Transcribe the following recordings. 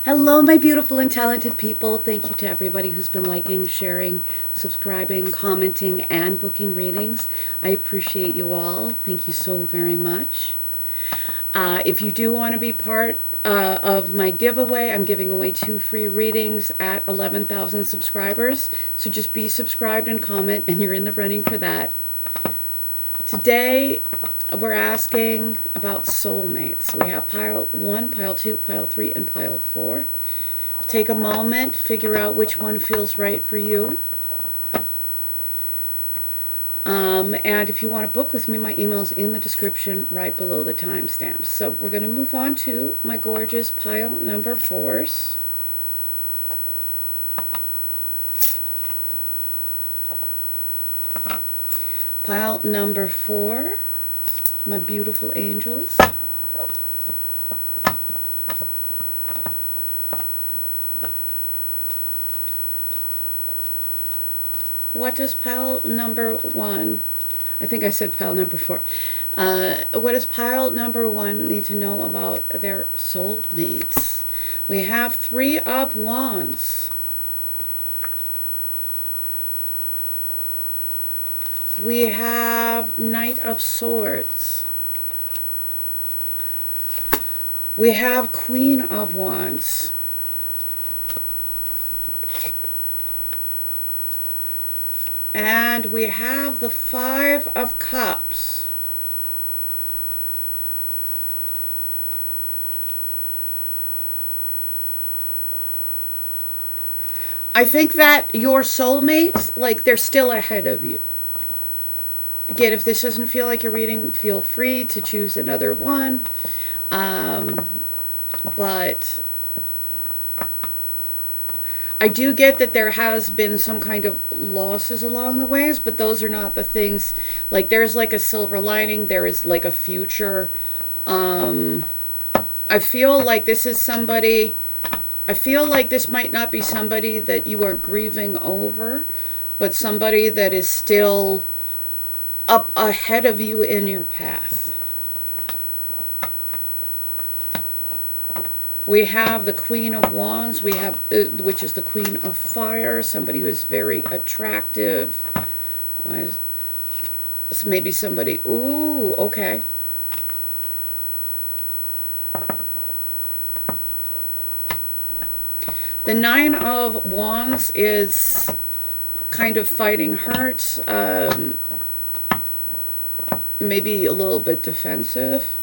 Hello, my beautiful and talented people. Thank you to everybody who's been liking, sharing, subscribing, commenting, and booking readings. I appreciate you all. Thank you so very much. If you do want to be part of my giveaway, I'm giving away 2 free readings at 11,000 subscribers. So just be subscribed and comment, and you're in the running for that. Today, we're asking about soulmates. We have pile 1, pile 2, pile 3, and pile 4. Take a moment, figure out which one feels right for you. And if you want to book with me, my email's in the description right below the timestamps. So we're going to move on to my gorgeous pile number 4s. Pile number 4. My beautiful angels. What does pile number 1, I think I said pile number 4. What does pile number 1 need to know about their soulmates? We have 3 of Wands. We have Knight of Swords. We have Queen of Wands. And we have the 5 of Cups. I think that your soulmates, like, they're still ahead of you. Again, if this doesn't feel like you're reading, feel free to choose another one. But I do get that there has been some kind of losses along the ways, but those are not the things. Like, there's like a silver lining. There is like a future. I feel like this is somebody. I feel like this might not be somebody that you are grieving over, but somebody that is still up ahead of you in your path. We have the Queen of Wands. We have, which is the Queen of Fire, somebody who is very attractive. So maybe somebody, ooh, okay. The 9 of Wands is kind of fighting hurt, maybe a little bit defensive.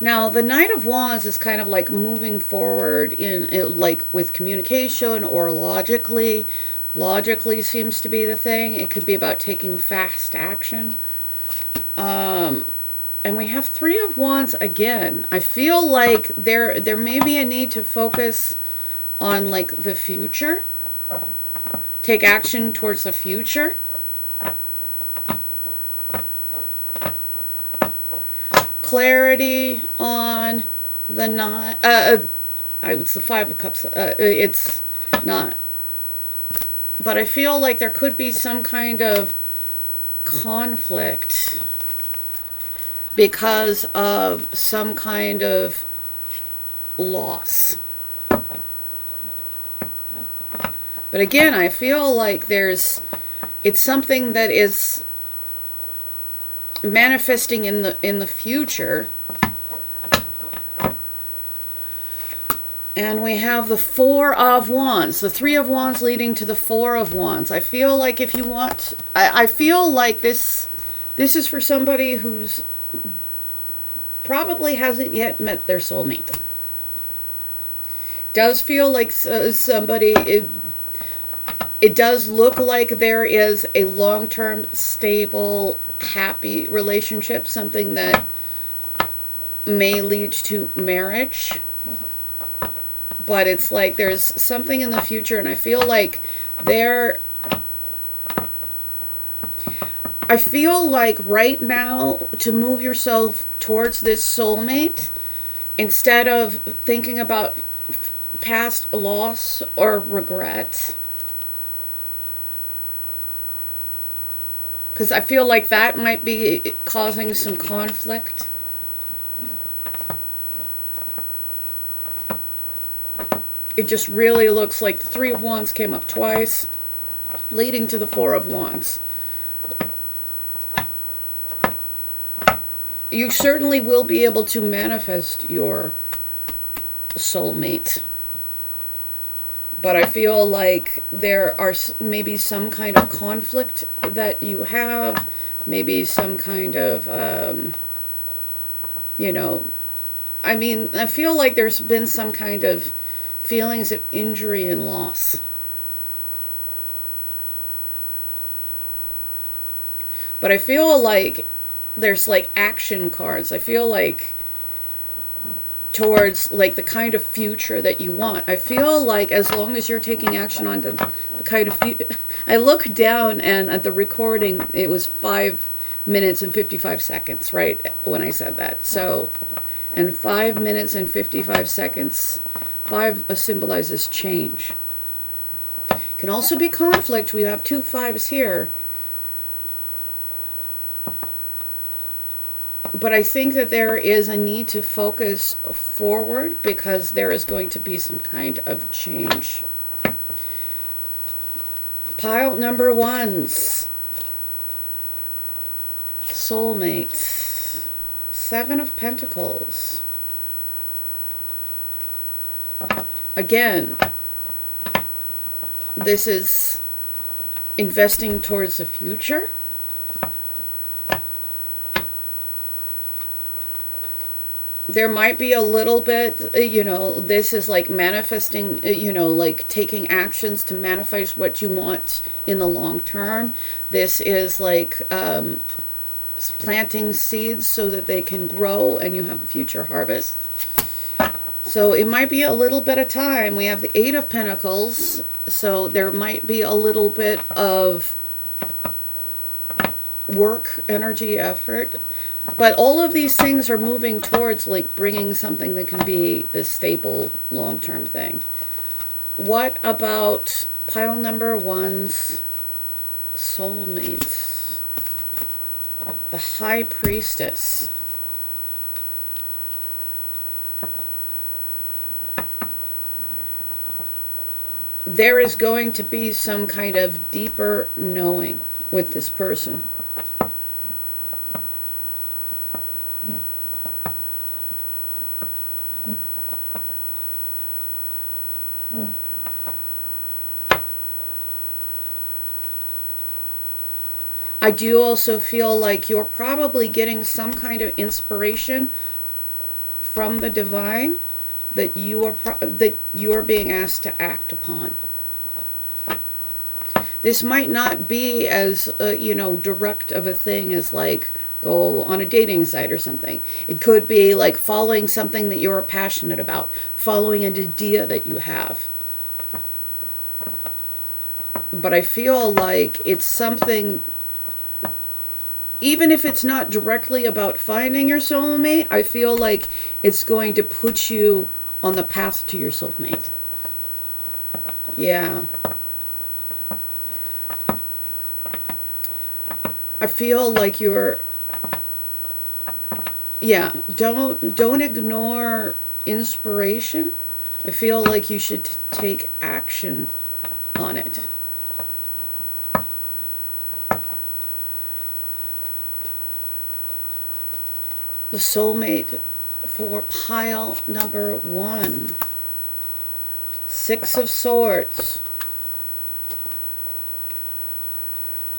Now, the Knight of Wands is kind of like moving forward in like with communication or logically. Logically seems to be the thing. It could be about taking fast action. And we have 3 of Wands again. I feel like there may be a need to focus on like the future. Take action towards the future. Clarity on the 9. It's the 5 of Cups. It's not. But I feel like there could be some kind of conflict because of some kind of loss. But again, I feel like it's something that is manifesting in the future. And we have the 4 of Wands, the 3 of Wands leading to the 4 of Wands. I feel like if you want, I feel like this is for somebody who's probably hasn't yet met their soulmate. Does feel like somebody, it does look like there is a long-term, stable, happy relationship, something that may lead to marriage. But it's like there's something in the future, and I feel like I feel like right now, to move yourself towards this soulmate, instead of thinking about past loss or regret, Because I feel like that might be causing some conflict. It just really looks like the Three of Wands came up twice, leading to the Four of Wands. You certainly will be able to manifest your soulmate. But I feel like there are maybe some kind of conflict that you have, maybe some kind of, I mean, I feel like there's been some kind of feelings of injury and loss. But I feel like there's like action cards. I feel like towards like the kind of future that you want. I feel like as long as you're taking action on the kind of I look down and at the recording it was 5 minutes and 55 seconds right when I said that. So, and 5 minutes and 55 seconds, 5 symbolizes change. Can also be conflict. We have 2 5s here. But I think that there is a need to focus forward because there is going to be some kind of change. Pile number 1's soulmate. 7 of Pentacles. Again, this is investing towards the future. There might be a little bit, this is like manifesting, like taking actions to manifest what you want in the long term. This is like planting seeds so that they can grow and you have a future harvest. So it might be a little bit of time. We have the 8 of Pentacles, so there might be a little bit of work, energy, effort. But all of these things are moving towards like bringing something that can be this stable long-term thing. What about pile number 1's soulmates? The High Priestess. There is going to be some kind of deeper knowing with this person. I do also feel like you're probably getting some kind of inspiration from the divine that you are being asked to act upon. This might not be as direct of a thing as like go on a dating site or something. It could be like following something that you're passionate about, following an idea that you have. But I feel like it's something, even if it's not directly about finding your soulmate, I feel like it's going to put you on the path to your soulmate. Yeah. I feel like you're, don't ignore inspiration. I feel like you should take action on it. The soulmate for pile number 1. 6 of Swords.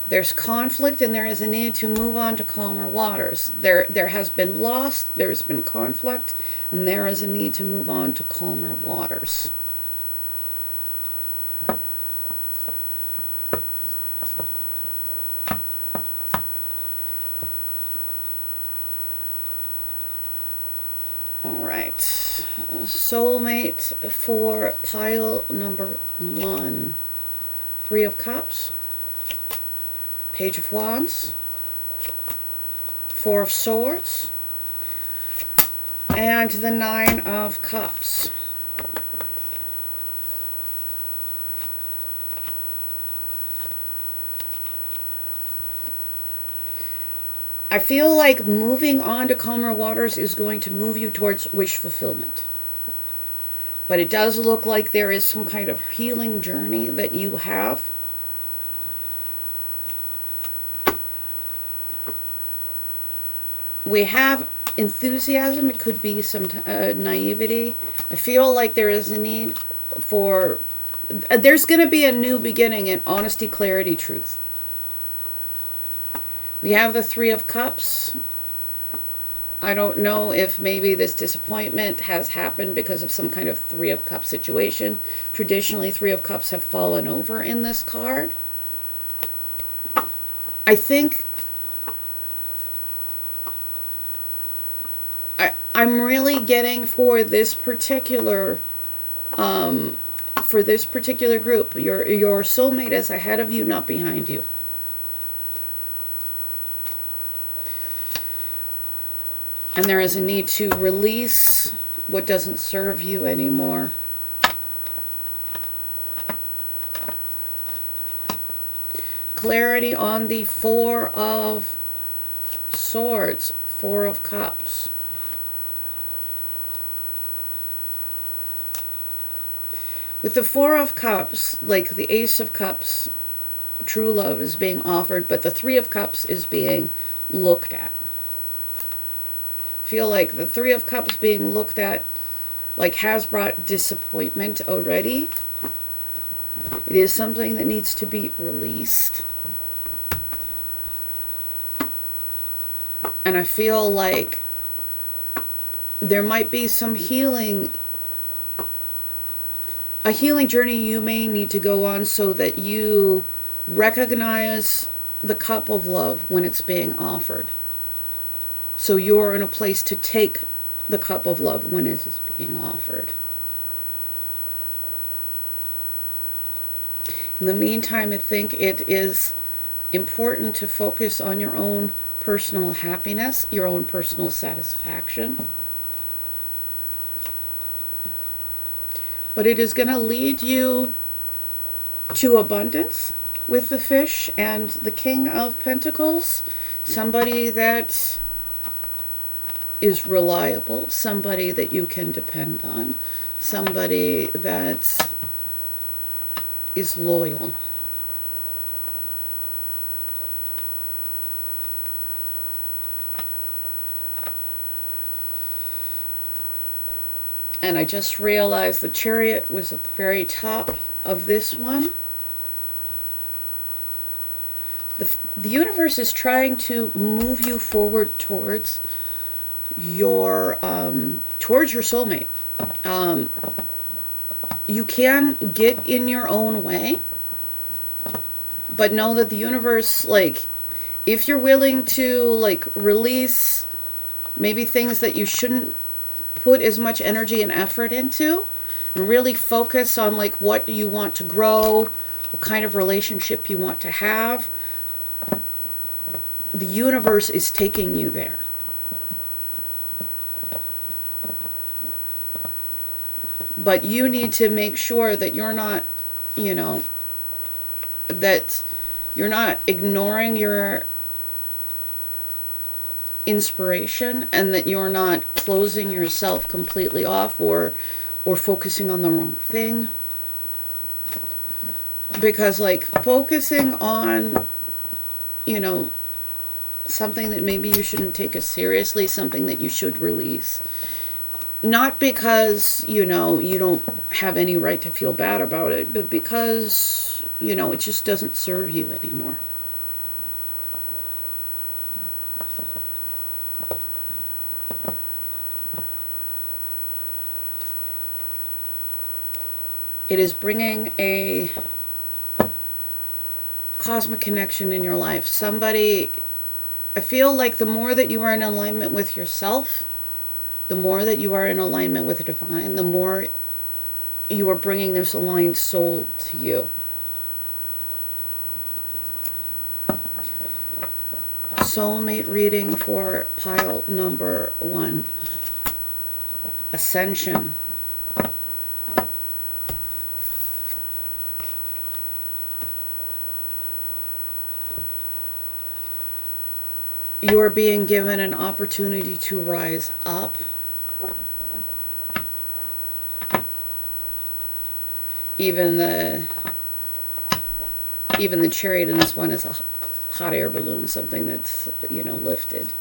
There's conflict and there is a need to move on to calmer waters. There has been loss, there's been conflict, and there is a need to move on to calmer waters. Soulmate for pile number 1. 3 of Cups, Page of Wands, 4 of Swords, and the 9 of Cups. I feel like moving on to calmer waters is going to move you towards wish fulfillment. But it does look like there is some kind of healing journey that you have. We have enthusiasm. It could be some naivety. I feel like there is a need for... There's going to be a new beginning in honesty, clarity, truth. We have the Three of Cups. I don't know if maybe this disappointment has happened because of some kind of Three of Cups situation. Traditionally, Three of Cups have fallen over in this card. I think I'm really getting for this particular group, your soulmate is ahead of you, not behind you. And there is a need to release what doesn't serve you anymore. Clarity on the Four of Swords, Four of Cups. With the Four of Cups, like the Ace of Cups, true love is being offered, but the Three of Cups is being looked at. Feel like the Three of Cups being looked at like has brought disappointment already. It is something that needs to be released. And I feel like there might be some healing, a healing journey you may need to go on so that you recognize the cup of love when it's being offered. So you're in a place to take the cup of love when it is being offered. In the meantime, I think it is important to focus on your own personal happiness, your own personal satisfaction. But it is going to lead you to abundance with the Fish and the King of Pentacles. Somebody that is reliable, somebody that you can depend on, somebody that is loyal. And I just realized the Chariot was at the very top of this one. The universe is trying to move you forward towards your soulmate. You can get in your own way, but know that the universe, like, if you're willing to like release maybe things that you shouldn't put as much energy and effort into, and really focus on like what you want to grow, what kind of relationship you want to have, the universe is taking you there. But you need to make sure that you're not, that you're not ignoring your inspiration, and that you're not closing yourself completely off or focusing on the wrong thing. Because like focusing on, something that maybe you shouldn't take as seriously, something that you should release. Not because, you don't have any right to feel bad about it, but because, it just doesn't serve you anymore. It is bringing a cosmic connection in your life. Somebody, I feel like the more that you are in alignment with yourself, the more that you are in alignment with the divine, the more you are bringing this aligned soul to you. Soulmate reading for pile number 1. Ascension. you are being given an opportunity to rise up. Even the chariot in this one is a hot air balloon, something that's, lifted.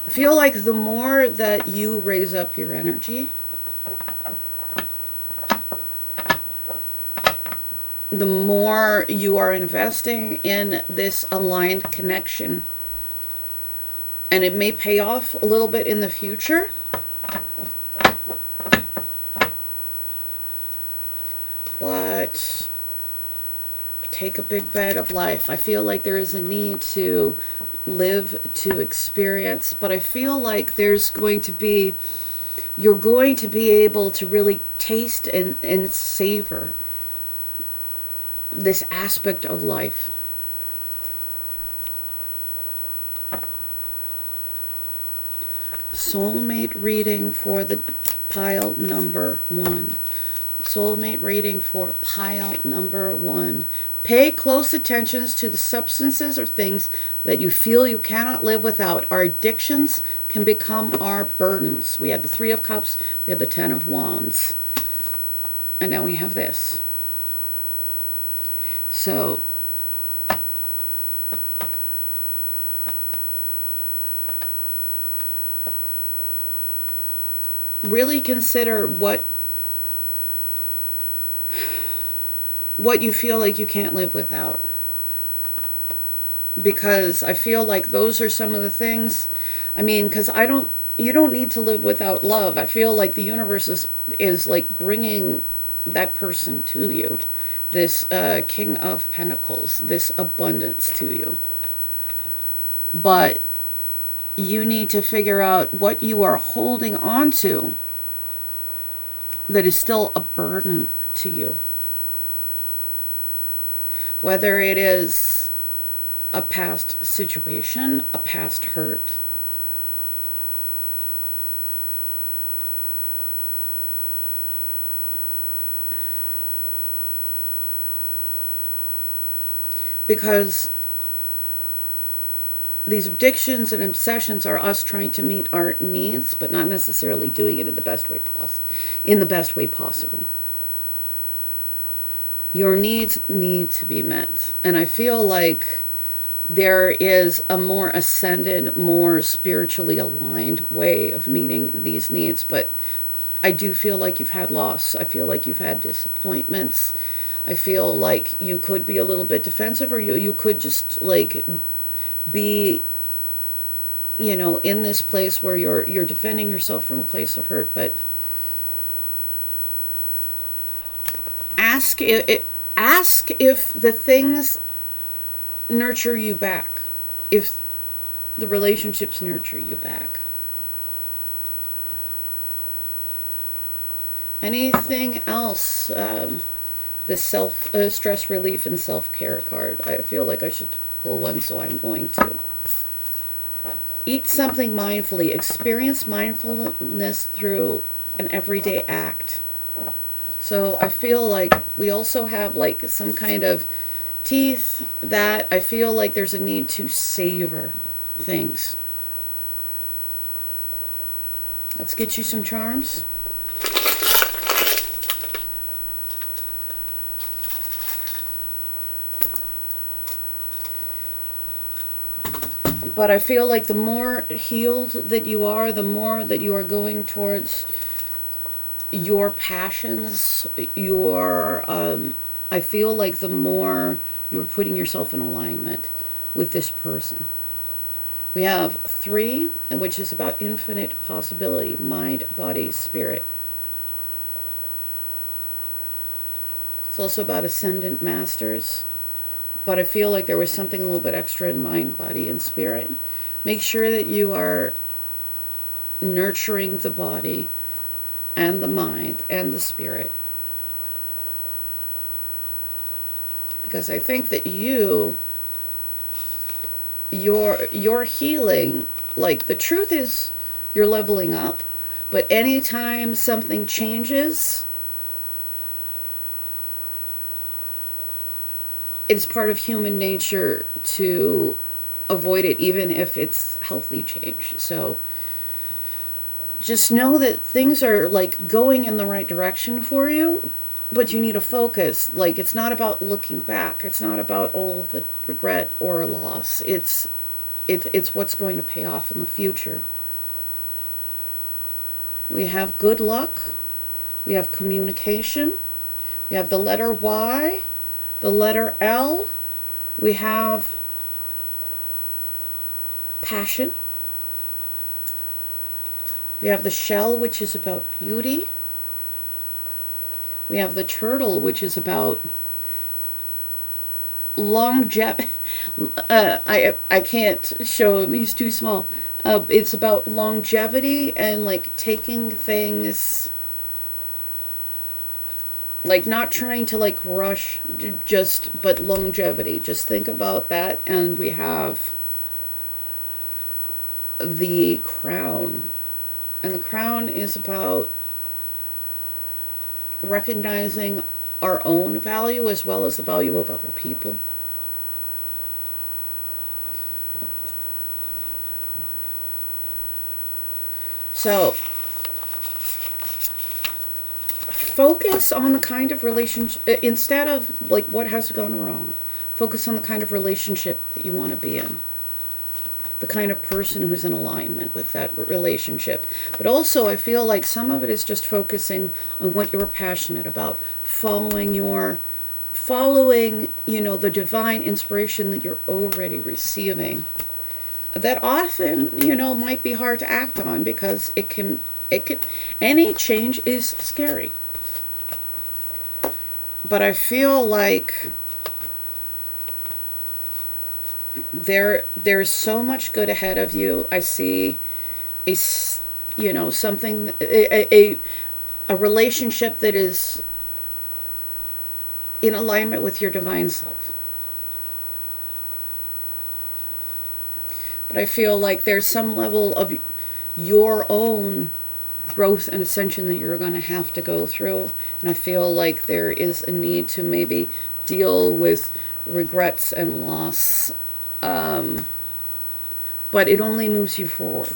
I feel like the more that you raise up your energy, the more you are investing in this aligned connection. And it may pay off a little bit in the future. But take a big bet of life. I feel like there is a need to live, to experience, but I feel like you're going to be able to really taste and savor this aspect of life. Soulmate reading for the pile number 1. Soulmate reading for pile number 1. Pay close attention to the substances or things that you feel you cannot live without. Our addictions can become our burdens. We had the 3 of Cups, we had the 10 of Wands, and now we have this. So, really consider what you feel like you can't live without. Because I feel like those are some of the things, because you don't need to live without love. I feel like the universe is like bringing that person to you. This King of Pentacles, this abundance to you. But you need to figure out what you are holding on to that is still a burden to you. Whether it is a past situation, a past hurt, because these addictions and obsessions are us trying to meet our needs, but not necessarily doing it in the best way possible. Your needs need to be met. And I feel like there is a more ascended, more spiritually aligned way of meeting these needs. But I do feel like you've had loss. I feel like you've had disappointments. I feel like you could be a little bit defensive, or you could just like be, in this place where you're defending yourself from a place of hurt. But ask if the things nurture you back, if the relationships nurture you back. Anything else? The stress relief and self-care card. I feel like I should pull one, so I'm going to. Eat something mindfully. Experience mindfulness through an everyday act. So I feel like we also have like some kind of teeth that I feel like there's a need to savor things. Let's get you some charms. But I feel like the more healed that you are, the more that you are going towards your passions, I feel like the more you're putting yourself in alignment with this person. We have 3, which is about infinite possibility, mind, body, spirit. It's also about Ascendant Masters. But I feel like there was something a little bit extra in mind, body, and spirit. Make sure that you are nurturing the body and the mind and the spirit. Because I think that you're healing. Like, the truth is you're leveling up. But anytime something changes, it's part of human nature to avoid it, even if it's healthy change. So just know that things are like going in the right direction for you, but you need to focus. Like, it's not about looking back. It's not about all of the regret or loss. It's what's going to pay off in the future. We have good luck. We have communication. We have the letter Y, the letter L. We have passion. We have the shell, which is about beauty. We have the turtle, which is about longevity. I can't show him, he's too small. It's about longevity and like taking things, like not trying to like rush, but longevity. Just think about that. And we have the crown. And the crown is about recognizing our own value as well as the value of other people. So, focus on the kind of relationship, instead of like what has gone wrong, focus on the kind of relationship that you want to be in. The kind of person who's in alignment with that relationship. But also, I feel like some of it is just focusing on what you're passionate about, following, the divine inspiration that you're already receiving. That often, might be hard to act on because any change is scary. But I feel like there's so much good ahead of you. I see a relationship that is in alignment with your divine self. But I feel like there's some level of your own growth and ascension that you're going to have to go through. And I feel like there is a need to maybe deal with regrets and loss. But it only moves you forward.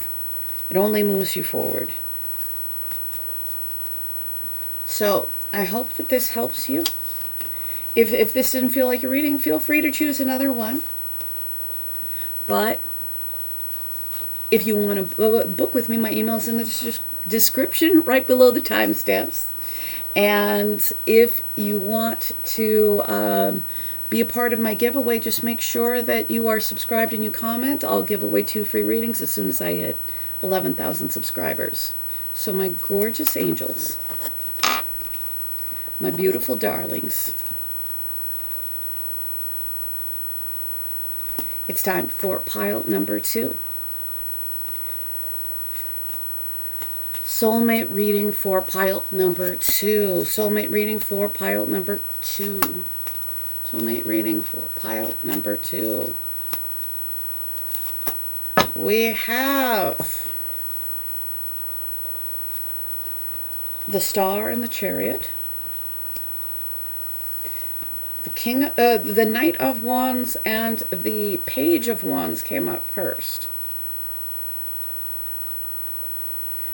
It only moves you forward. So I hope that this helps you. If this didn't feel like a reading, feel free to choose another one. But if you want to book with me, my email's in the description right below the timestamps. And if you want to be a part of my giveaway, just make sure that you are subscribed and you comment. I'll give away 2 free readings as soon as I hit 11,000 subscribers. So my gorgeous angels, my beautiful darlings, it's time for pile number 2. Soulmate reading for pile number 2. Soulmate reading for pile number 2. Soulmate reading for pile number 2. We have the Star and the Chariot. The Knight of Wands and the Page of Wands came up first.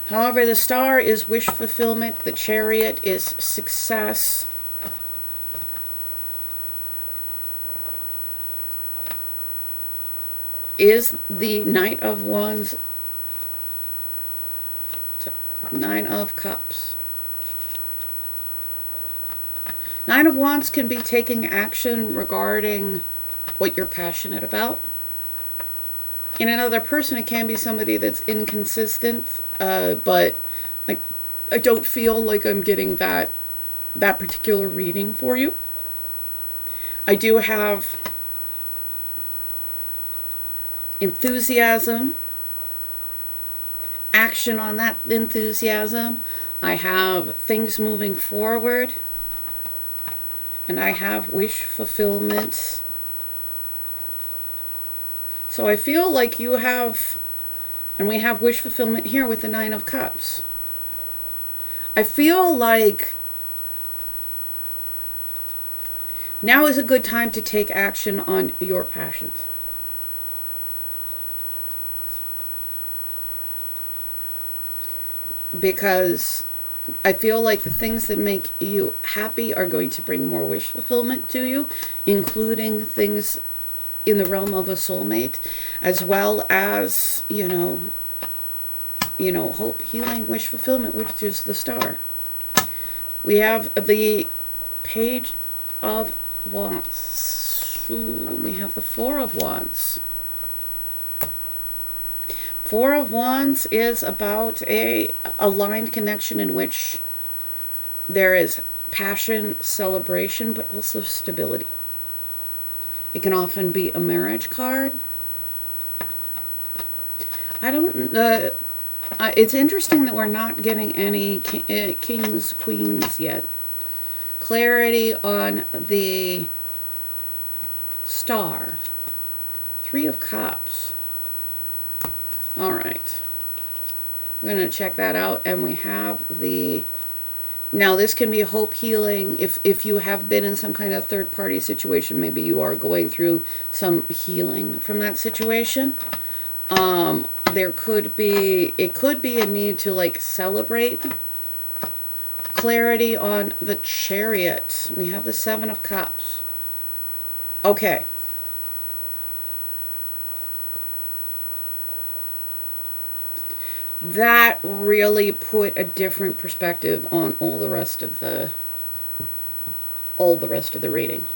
However, the Star is wish fulfillment. The Chariot is success. Is the Knight of Wands, 9 of Cups. 9 of Wands can be taking action regarding what you're passionate about. In another person, it can be somebody that's inconsistent, but I don't feel like I'm getting that particular reading for you. I do have enthusiasm, action on that enthusiasm. I have things moving forward, and I have wish fulfillment. So I feel like you have, and we have wish fulfillment here with the 9 of Cups. I feel like Now is a good time to take action on your passions. Because I feel like the things that make you happy are going to bring more wish fulfillment to you, including things in the realm of a soulmate, as well as, hope, healing, wish fulfillment, which is the star. We have the Page of Wands. We have the Four of Wands. Four of Wands is about a aligned connection in which there is passion, celebration, but also stability. It can often be a marriage card. It's interesting that we're not getting any kings, queens yet. Clarity on the star. Three of Cups. All right. We're going to check that out. And we have now this can be hope, healing. If you have been in some kind of third party situation, maybe you are going through some healing from that situation. It could be a need to celebrate. Clarity on the Chariot. We have the Seven of Cups. Okay. That really put a different perspective on all the rest of the reading.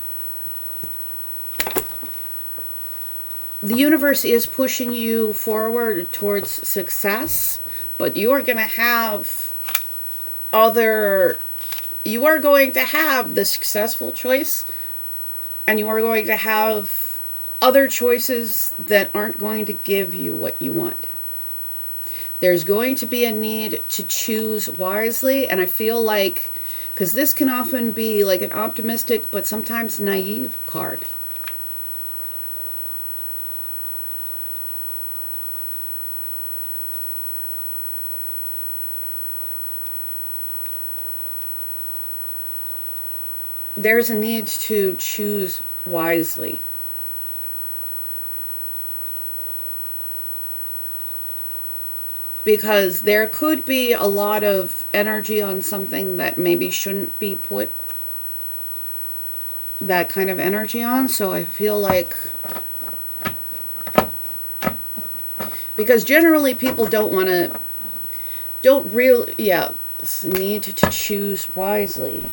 The universe is pushing you forward towards success, but you are going to have the successful choice, and you are going to have other choices that aren't going to give you what you want. There's going to be a need to choose wisely, and I feel like, because this can often be like an optimistic but sometimes naive card. There's a need to choose wisely. Because there could be a lot of energy on something that maybe shouldn't be put that kind of energy on. So I feel like, because generally people need to choose wisely.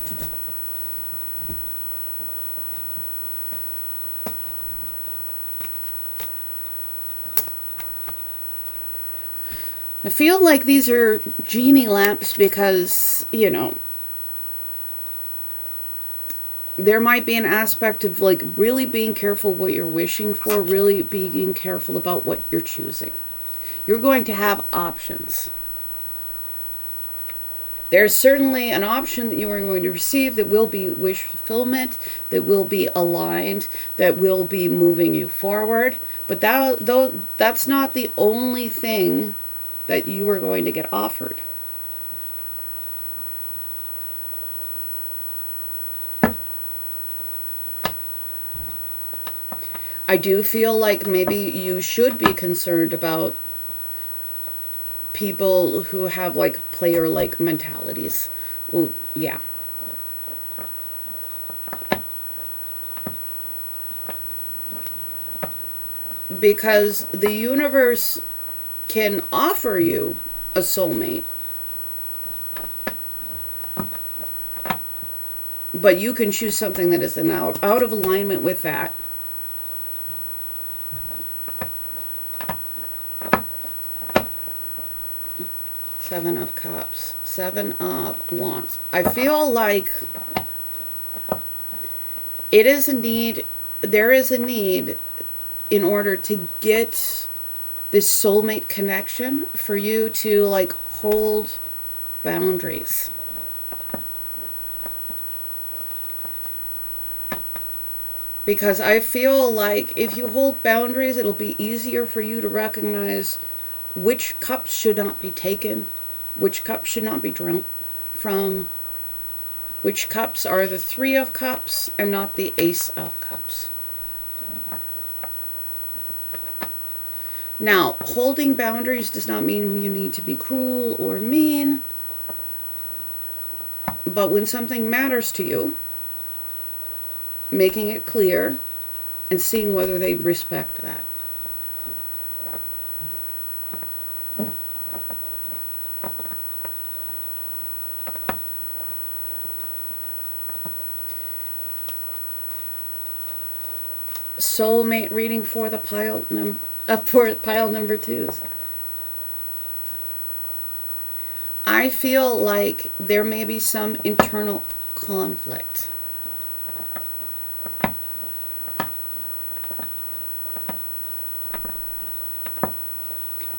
I feel like these are genie lamps because, there might be an aspect of really being careful what you're wishing for, really being careful about what you're choosing. You're going to have options. There's certainly an option that you are going to receive that will be wish fulfillment, that will be aligned, that will be moving you forward. But that's not the only thing that you are going to get offered. I do feel like maybe you should be concerned about people who have player-like mentalities. Ooh, yeah. Because the universe can offer you a soulmate, but you can choose something that is out of alignment with that. Seven of Cups, Seven of Wands. I feel like there is a need in order to get this soulmate connection for you to hold boundaries. Because I feel like if you hold boundaries, it'll be easier for you to recognize which cups should not be taken, which cups should not be drunk from, Which cups are the Three of Cups and not the Ace of Cups? Now, holding boundaries does not mean you need to be cruel or mean. But when something matters to you, making it clear and seeing whether they respect that. Soulmate reading for the pile number twos. I feel like there may be some internal conflict.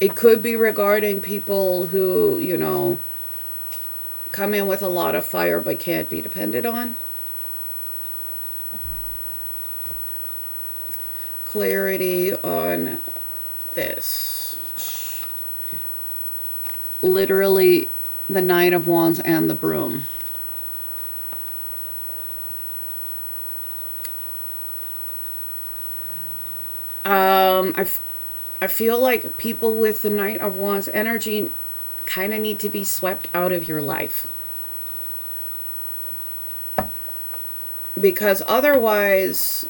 It could be regarding people who, you know, come in with a lot of fire but can't be depended on. Clarity on this. Literally the Knight of Wands and the Broom. I feel like people with the Knight of Wands energy kind of need to be swept out of your life. Because otherwise,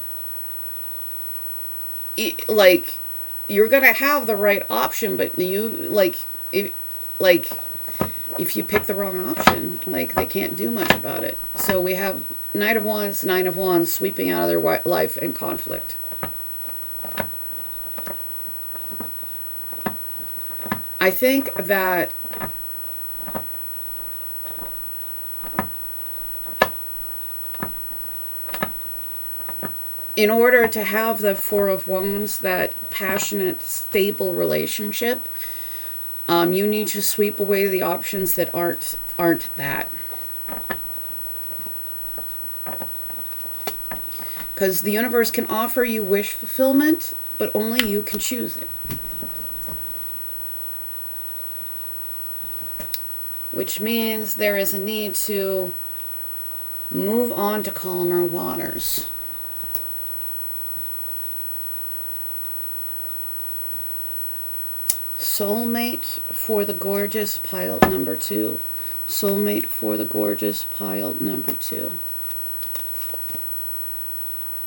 like, you're going to have the right option, but if you pick the wrong option, like, they can't do much about it. So we have Knight of Wands, Nine of Wands sweeping out of their life in conflict. I think that in order to have the Four of Wands, that passionate, stable relationship, you need to sweep away the options that aren't that. Because the universe can offer you wish fulfillment, but only you can choose it. Which means there is a need to move on to calmer waters. Soulmate for the gorgeous pile number 2. Soulmate for the gorgeous pile number 2.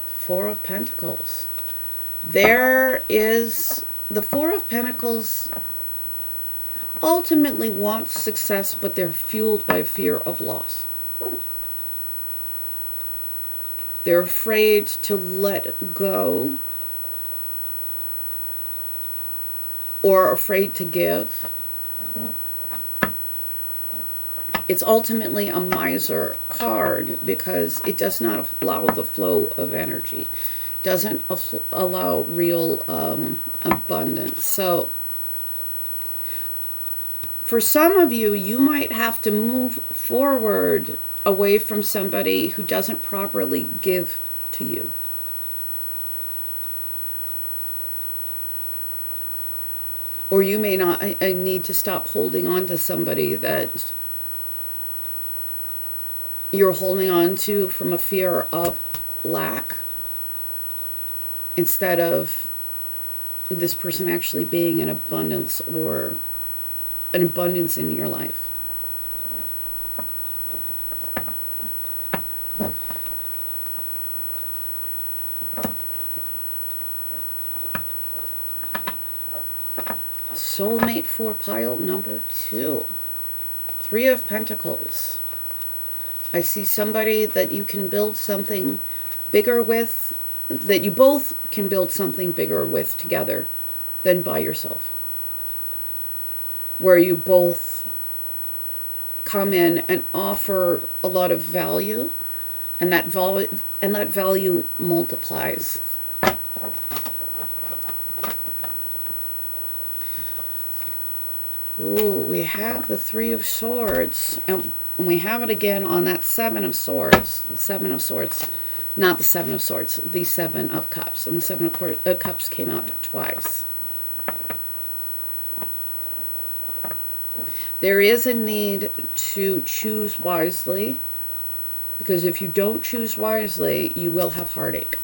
Four of Pentacles. There is the Four of Pentacles ultimately want success, but they're fueled by fear of loss. They're afraid to let go or afraid to give. It's ultimately a miser card because it does not allow the flow of energy, doesn't allow real abundance. So for some of you, you might have to move forward away from somebody who doesn't properly give to you. Or you may not need to stop holding on to somebody that you're holding on to from a fear of lack, instead of this person actually being in abundance or an abundance in your life. Soulmate for pile number 2. Three of Pentacles. I see somebody that you can build something bigger with, that you both can build something bigger with together than by yourself. Where you both come in and offer a lot of value, and that value multiplies. Ooh, we have the Three of Swords, and we have it again on that Seven of Swords. The Seven of Swords, not the Seven of Swords, the Seven of Cups, and the Seven of Cups came out twice. There is a need to choose wisely Because if you don't choose wisely, you will have heartache.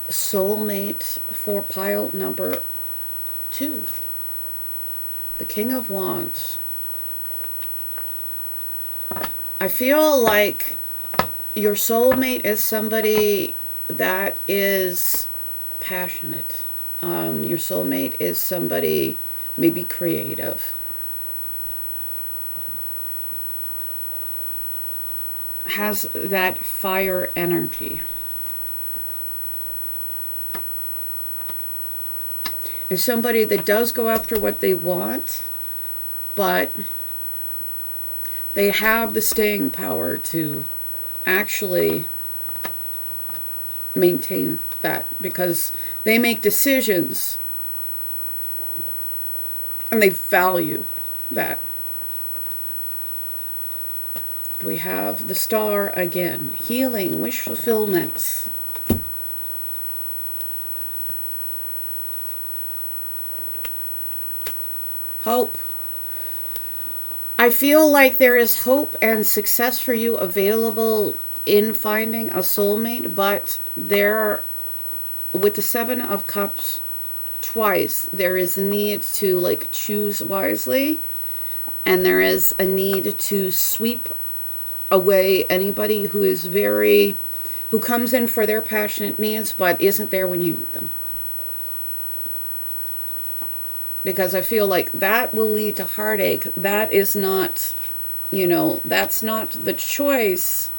Soulmate for pile number 2. The King of Wands. I feel like your soulmate is somebody that is passionate. Your soulmate is somebody maybe creative. Has that fire energy. Is somebody that does go after what they want, but they have the staying power to actually maintain that, because they make decisions and they value that. We have the Star again. Healing, wish fulfillment. Hope. I feel like there is hope and success for you available in finding a soulmate, but there, with the Seven of Cups twice, there is a need to like choose wisely, and there is a need to sweep away anybody who is who comes in for their passionate needs but isn't there when you need them. Because I feel like that will lead to heartache. That is not, that's not the choice.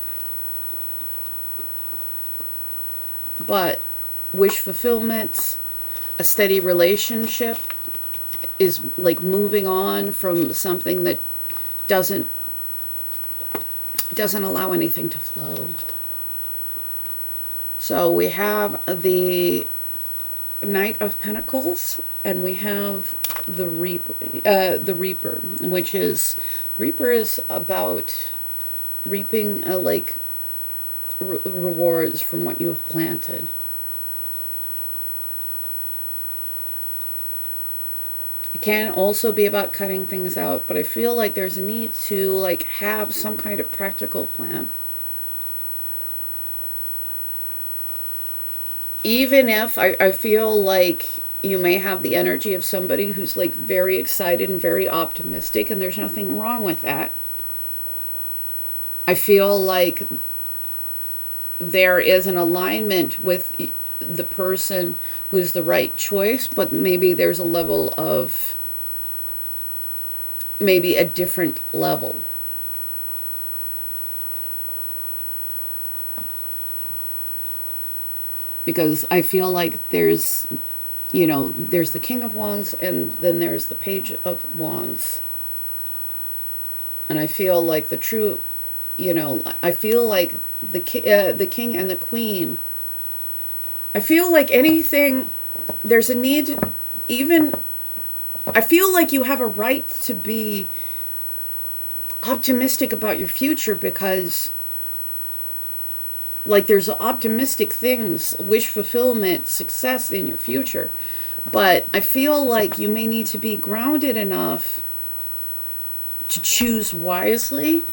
But wish fulfillment, a steady relationship is like moving on from something that doesn't allow anything to flow. So we have the Knight of Pentacles, and we have the Reaper, which is, Reaper is about reaping rewards from what you have planted. It can also be about cutting things out, but I feel like there's a need to like have some kind of practical plan. Even if I feel like you may have the energy of somebody who's like very excited and very optimistic, and there's nothing wrong with that. I feel like there is an alignment with the person who's the right choice, but maybe there's a level of, maybe a different level. Because I feel like there's, there's the King of Wands, and then there's the Page of Wands. And I feel like the true, I feel like the King and the Queen, I feel like anything, there's a need, even, I feel like you have a right to be optimistic about your future, because like there's optimistic things, wish fulfillment, success in your future. But I feel like you may need to be grounded enough to choose wisely,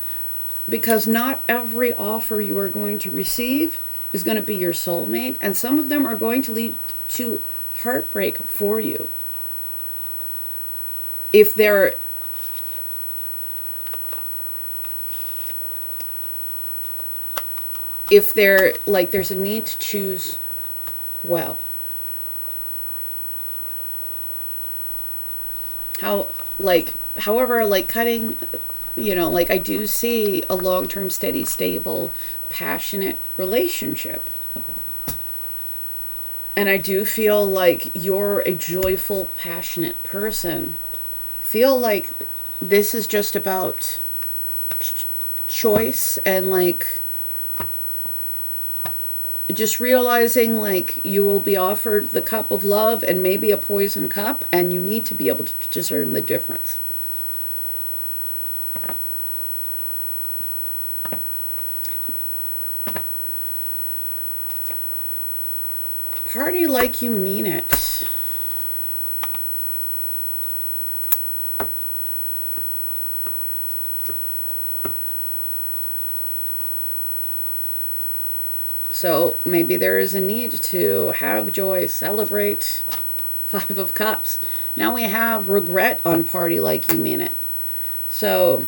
because not every offer you are going to receive is going to be your soulmate, and some of them are going to lead to heartbreak for you. If they're like, there's a need to choose well. However, like cutting, like I do see a long-term, steady, stable, passionate relationship. And I do feel like you're a joyful, passionate person. I feel like this is just about choice, and like just realizing like you will be offered the cup of love and maybe a poison cup, and you need to be able to discern the difference. Party like you mean it. So maybe there is a need to have joy, celebrate. 5 of Cups. Now we have regret on Party Like You Mean It. So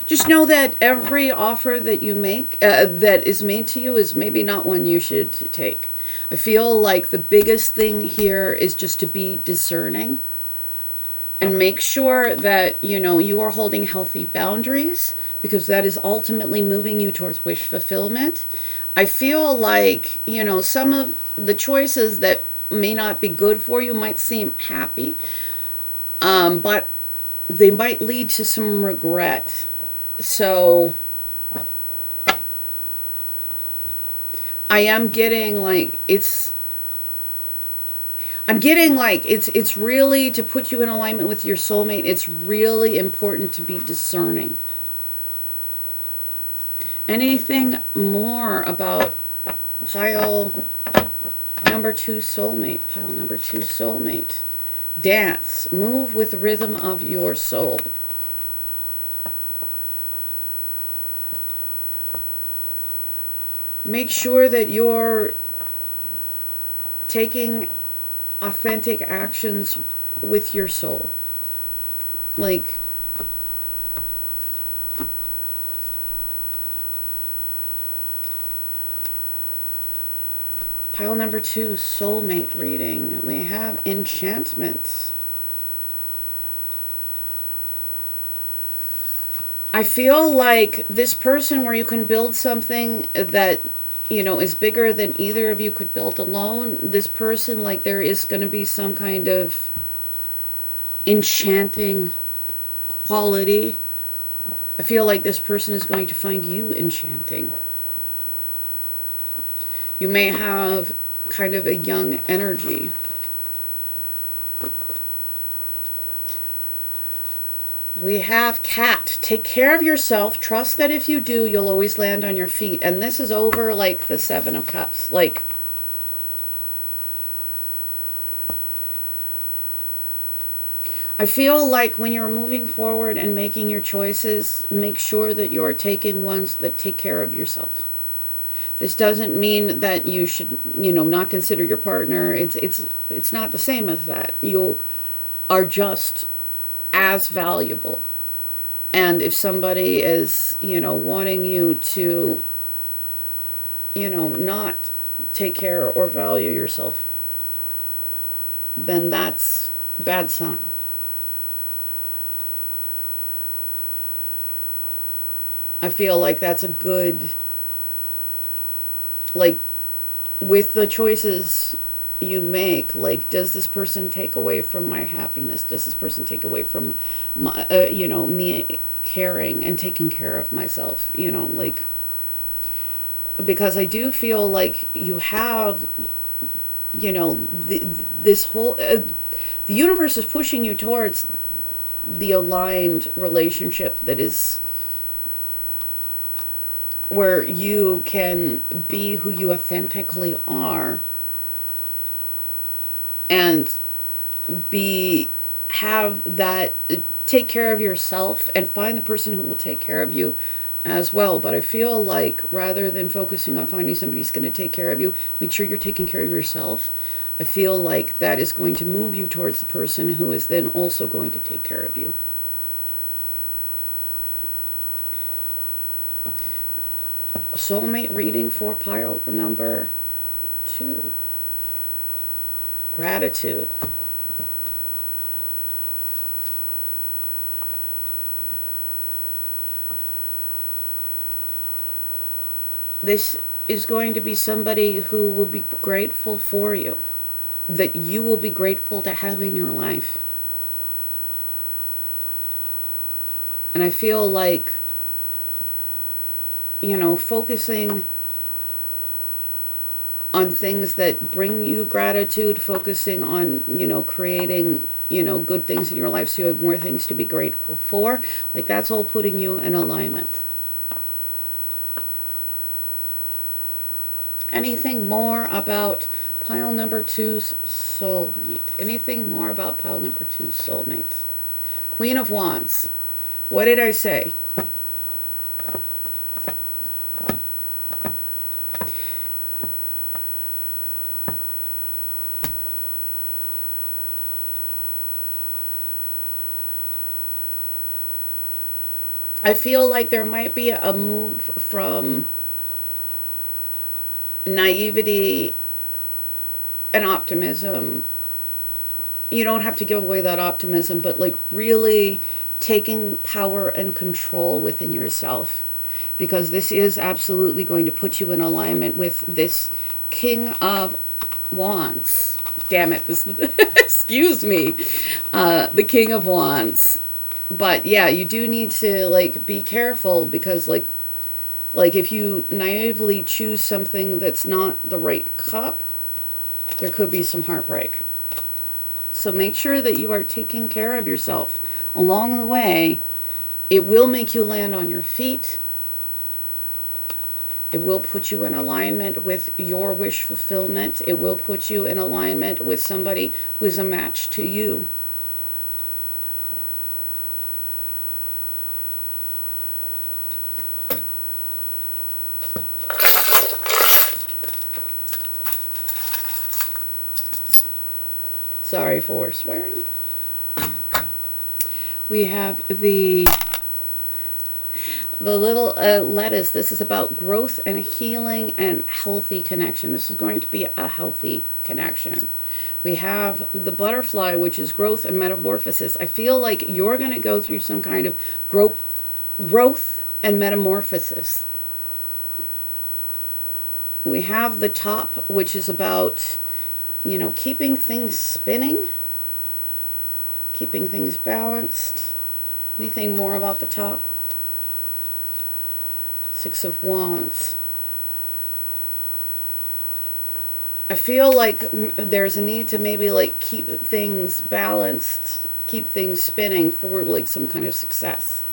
just know that every offer that you make, that is made to you, is maybe not one you should take. I feel like the biggest thing here is just to be discerning and make sure that, you are holding healthy boundaries, because that is ultimately moving you towards wish fulfillment. I feel like, some of the choices that may not be good for you might seem happy, but they might lead to some regret. So I am getting like it's really to put you in alignment with your soulmate. It's really important to be discerning. Anything more about pile number 2 soulmate? Pile number 2 soulmate. Dance. Move with the rhythm of your soul. Make sure that you're taking authentic actions with your soul. Like, pile number 2, soulmate reading. We have enchantments. I feel like this person where you can build something that, is bigger than either of you could build alone. This person, like, there is going to be some kind of enchanting quality. I feel like this person is going to find you enchanting. You may have kind of a young energy. We have cat. Take care of yourself. Trust that if you do, you'll always land on your feet. And this is over like the 7 of Cups. Like, I feel like when you're moving forward and making your choices, make sure that you're taking ones that take care of yourself. This doesn't mean that you should, not consider your partner. It's not the same as that. You are just as valuable. And if somebody is, wanting you to, not take care or value yourself, then that's a bad sign. I feel like that's a good, like, with the choices you make, like, does this person take away from my happiness? Does this person take away from my, me caring and taking care of myself? Like, because I do feel like you have, this whole, the universe is pushing you towards the aligned relationship that is where you can be who you authentically are and have that, take care of yourself and find the person who will take care of you as well. But I feel like rather than focusing on finding somebody who's going to take care of you, make sure you're taking care of yourself. I feel like that is going to move you towards the person who is then also going to take care of you. Soulmate reading for pile number 2. Gratitude. This is going to be somebody who will be grateful for you, that you will be grateful to have in your life. And I feel like, focusing on things that bring you gratitude, focusing on, creating, good things in your life so you have more things to be grateful for. Like, that's all putting you in alignment. Anything more about pile number two's soulmate? Anything more about pile number two's soulmates? Queen of Wands. What did I say? I feel like there might be a move from naivety and optimism. You don't have to give away that optimism, but like really taking power and control within yourself, because this is absolutely going to put you in alignment with this King of Wands. Damn it, this excuse me, the King of Wands. But yeah, you do need to like be careful, because like if you naively choose something that's not the right cup, there could be some heartbreak. So make sure that you are taking care of yourself along the way. It will make you land on your feet. It will put you in alignment with your wish fulfillment. It will put you in alignment with somebody who is a match to you. Sorry for swearing. We have the little lettuce. This is about growth and healing and healthy connection. This is going to be a healthy connection. We have the butterfly, which is growth and metamorphosis. I feel like you're going to go through some kind of growth and metamorphosis. We have the top, which is about, you know, keeping things spinning, keeping things balanced. Anything more about the top? Six of Wands. I feel like there's a need to maybe like keep things balanced, keep things spinning for like some kind of success.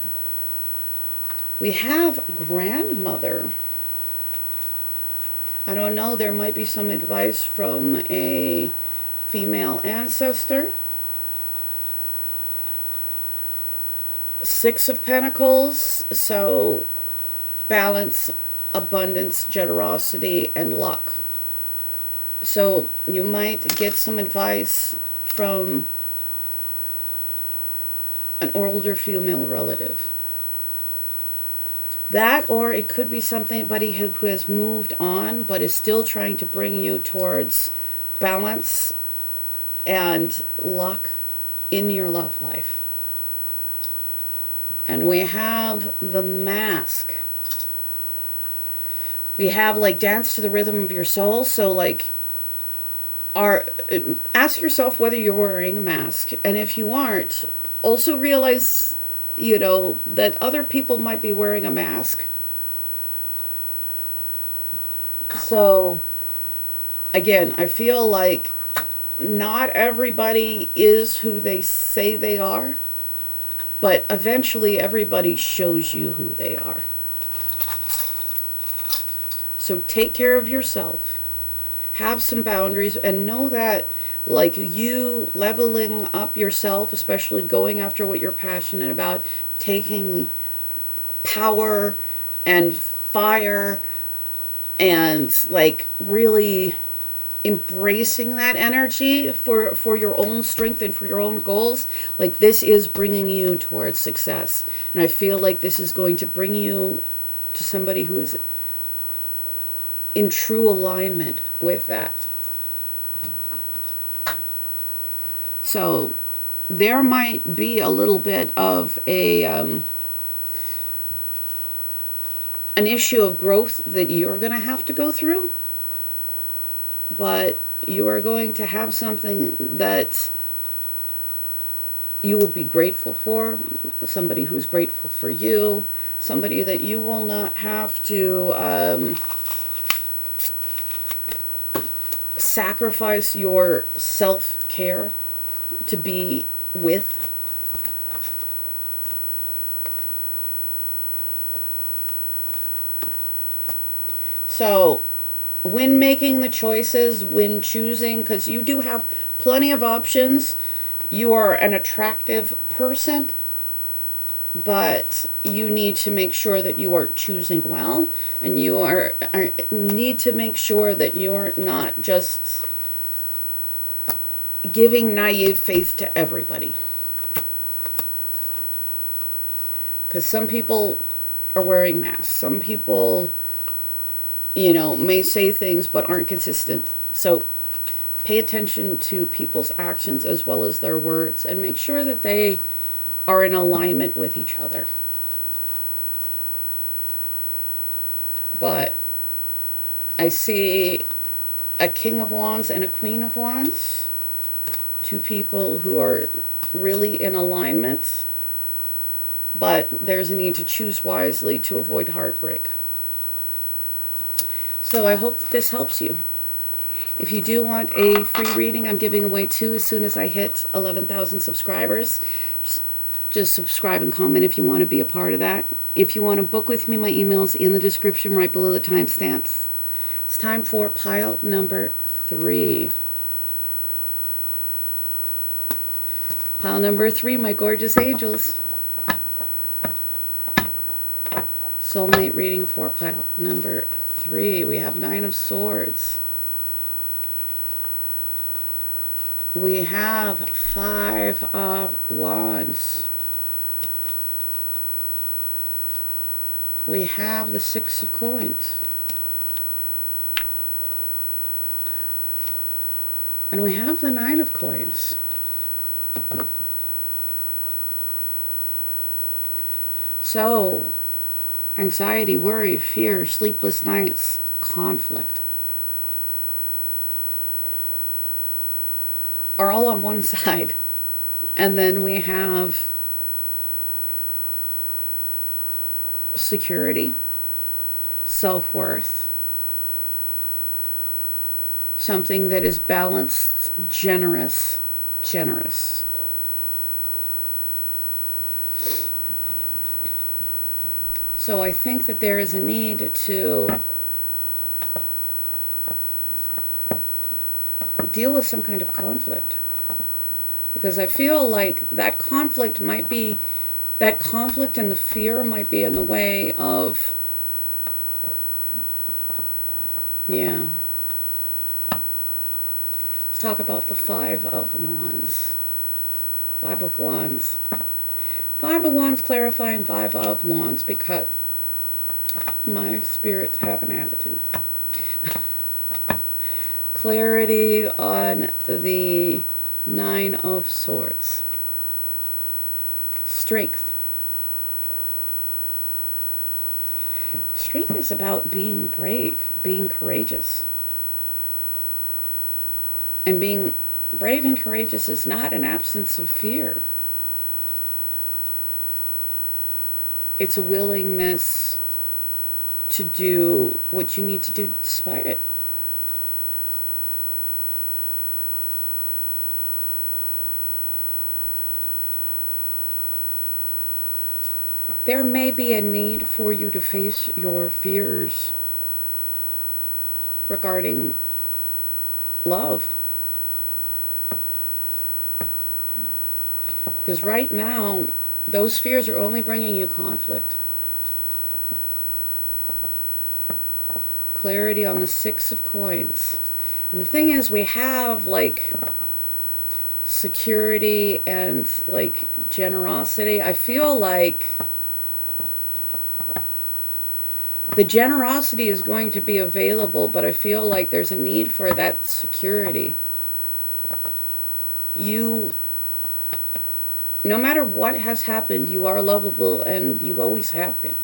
We have grandmother. I don't know, there might be some advice from a female ancestor. Six of Pentacles, so balance, abundance, generosity, and luck. So you might get some advice from an older female relative. That, or it could be somebody who has moved on but is still trying to bring you towards balance and luck in your love life. And we have the Mask. We have like dance to the rhythm of your soul. So like, ask yourself whether you're wearing a mask. And if you aren't, also realize, you know, that other people might be wearing a mask. So, again, I feel like not everybody is who they say they are, but eventually everybody shows you who they are. So take care of yourself. Have some boundaries, and know that like you leveling up yourself, especially going after what you're passionate about, taking power and fire and like really embracing that energy for your own strength and for your own goals, like this is bringing you towards success. And I feel like this is going to bring you to somebody who is in true alignment with that. So there might be a little bit of an issue of growth that you're going to have to go through, but you are going to have something that you will be grateful for, somebody who's grateful for you, somebody that you will not have to sacrifice your self-care to be with. So when making the choices, when choosing, because you do have plenty of options. You are an attractive person, but you need to make sure that you are choosing well, and you need to make sure that you're not just giving naive faith to everybody. Because some people are wearing masks. Some people, may say things but aren't consistent. So pay attention to people's actions as well as their words, and make sure that they are in alignment with each other. But I see a King of Wands and a Queen of Wands. Two people who are really in alignment. But there's a need to choose wisely to avoid heartbreak. So I hope that this helps you. If you do want a free reading, I'm giving away 2 as soon as I hit 11,000 subscribers. Just subscribe and comment if you want to be a part of that. If you want to book with me, my email's in the description right below the timestamps. It's time for pile number 3. Pile number 3, my gorgeous angels. Soulmate reading for pile number 3. We have 9 of Swords. We have 5 of Wands. We have the 6 of Coins. And we have the 9 of Coins. So, anxiety, worry, fear, sleepless nights, conflict are all on one side. And then we have security, self-worth, something that is balanced, generous. So I think that there is a need to deal with some kind of conflict. Because I feel like that conflict and the fear might be in the way of, Let's talk about the 5 of Wands. 5 of Wands. 5 of Wands clarifying 5 of Wands because my spirits have an attitude. Clarity on the 9 of Swords. Strength. Strength is about being brave, being courageous. And being brave and courageous is not an absence of fear. It's a willingness to do what you need to do despite it. There may be a need for you to face your fears regarding love. Because right now, those fears are only bringing you conflict. Clarity on the 6 of Coins. And the thing is, we have like security and like generosity. I feel like the generosity is going to be available, but I feel like there's a need for that security. No matter what has happened, you are lovable, and you always have been.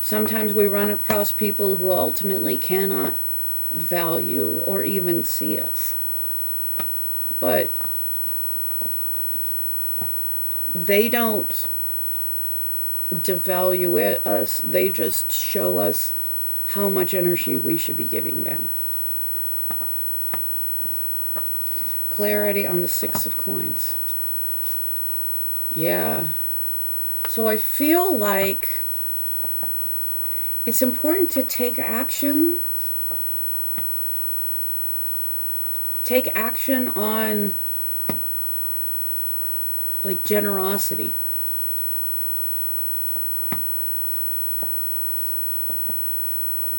Sometimes we run across people who ultimately cannot value or even see us. But they don't devalue us. They just show us how much energy we should be giving them. Clarity on the 6 of Coins. Yeah. So I feel like It's important to take action. Take action on, like, generosity.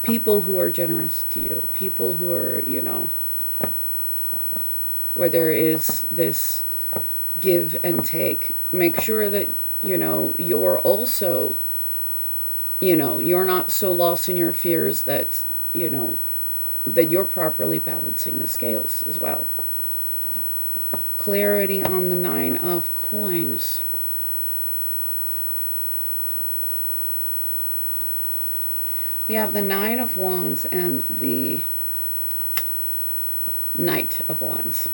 People who are generous to you. People who are, you know, where there is this give and take. Make sure that, you know, you're also, you know, you're not so lost in your fears that, you know, that you're properly balancing the scales as well. Clarity on the 9 of coins. We have the 9 of wands and the Knight of wands.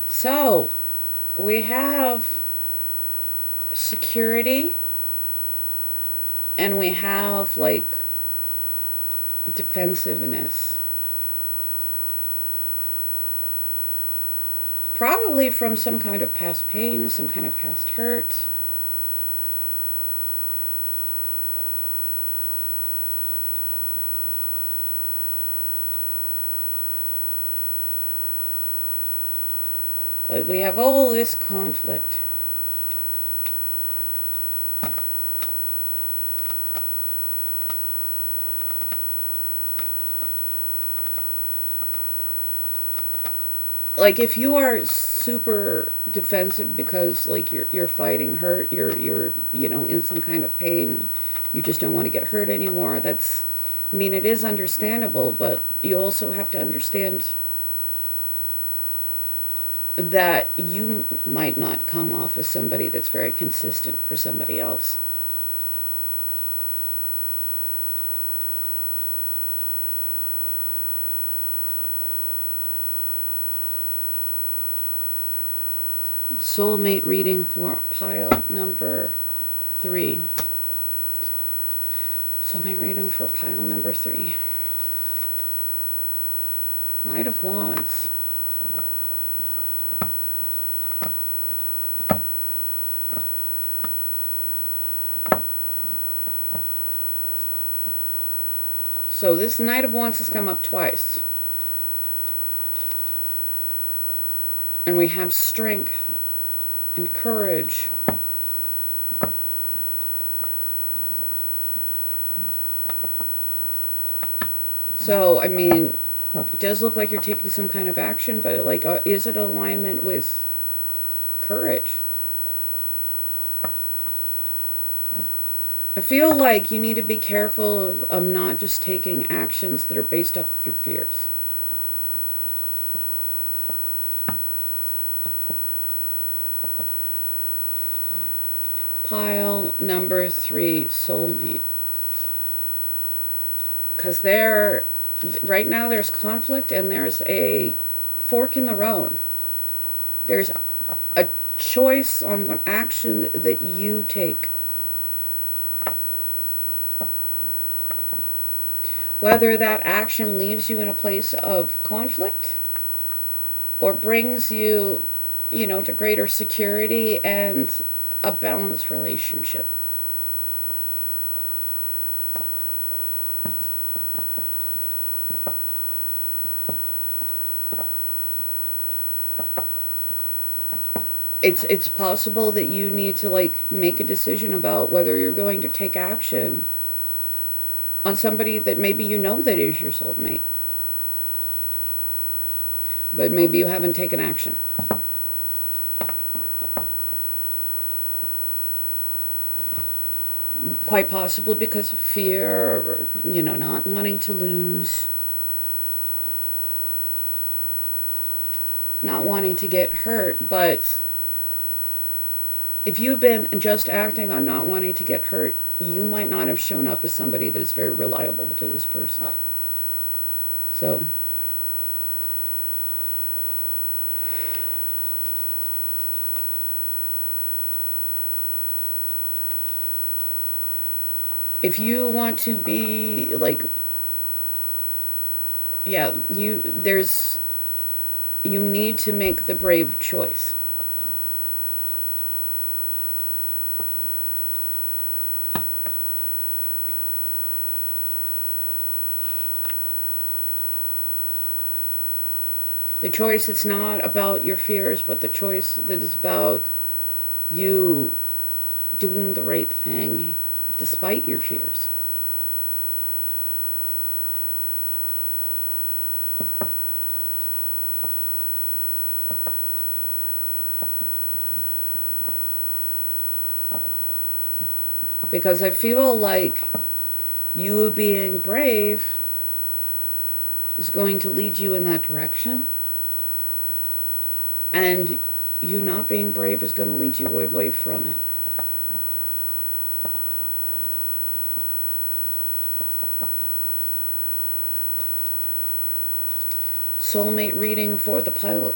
So we have security, and we have, like, defensiveness. Probably from some kind of past pain, some kind of past hurt. But we have all this conflict. Like, if you are super defensive because, like, you're fighting hurt, you're you know, in some kind of pain, you just don't want to get hurt anymore. That's, I mean, it is understandable, but you also have to understand that you might not come off as somebody that's very consistent for somebody else. Soulmate reading for pile number 3. Soulmate reading for pile number 3. Knight of Wands. So this Knight of Wands has come up twice. And we have strength and courage. So, I mean, it does look like you're taking some kind of action, but, like, is it alignment with courage? I feel like you need to be careful of not just taking actions that are based off of your fears. Pile number 3, Soulmate. Because right now there's conflict and there's a fork in the road. There's a choice on what action that you take. Whether that action leaves you in a place of conflict or brings you, you know, to greater security and a balanced relationship. It's possible that you need to, like, make a decision about whether you're going to take action on somebody that maybe you know that is your soulmate, but maybe you haven't taken action. Quite possibly because of fear, or, you know, not wanting to lose, not wanting to get hurt. But if you've been just acting on not wanting to get hurt, you might not have shown up as somebody that is very reliable to this person. So if you want to be, like, yeah, you need to make the brave choice. The choice, it's not about your fears, but the choice that is about you doing the right thing despite your fears. Because I feel like you being brave is going to lead you in that direction. And you not being brave is going to lead you away from it. Soulmate reading for the pile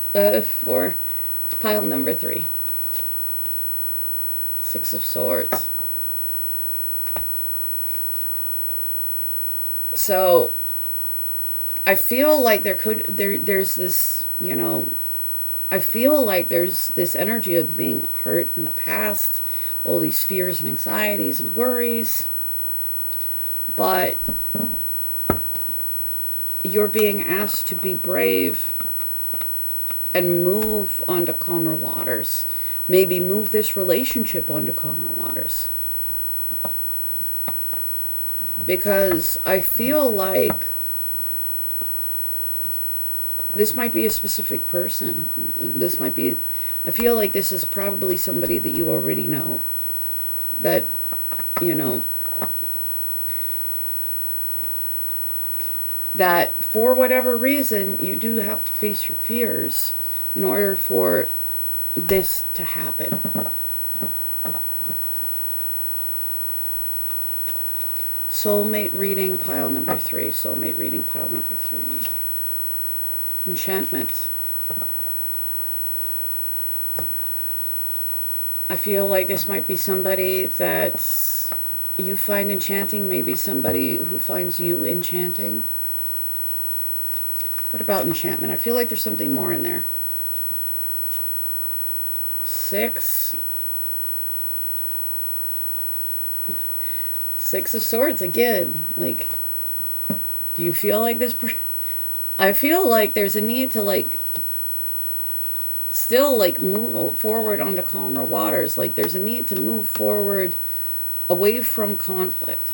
number 3. 6 of Swords. So I feel like there's this, I feel like there's this energy of being hurt in the past, all these fears and anxieties and worries. But you're being asked to be brave and move onto calmer waters. Maybe move this relationship onto calmer waters. Because I feel like this might be a specific person. I feel like this is probably somebody that you already know. That, that for whatever reason, you do have to face your fears in order for this to happen. Soulmate reading pile number 3. Soulmate reading pile number 3. Enchantment. I feel like this might be somebody that you find enchanting, maybe somebody who finds you enchanting. What about enchantment? I feel like there's something more in there. 6. 6 of Swords again. Like, do you feel like this? I feel like there's a need to still move forward onto calmer waters. Like there's a need to move forward away from conflict.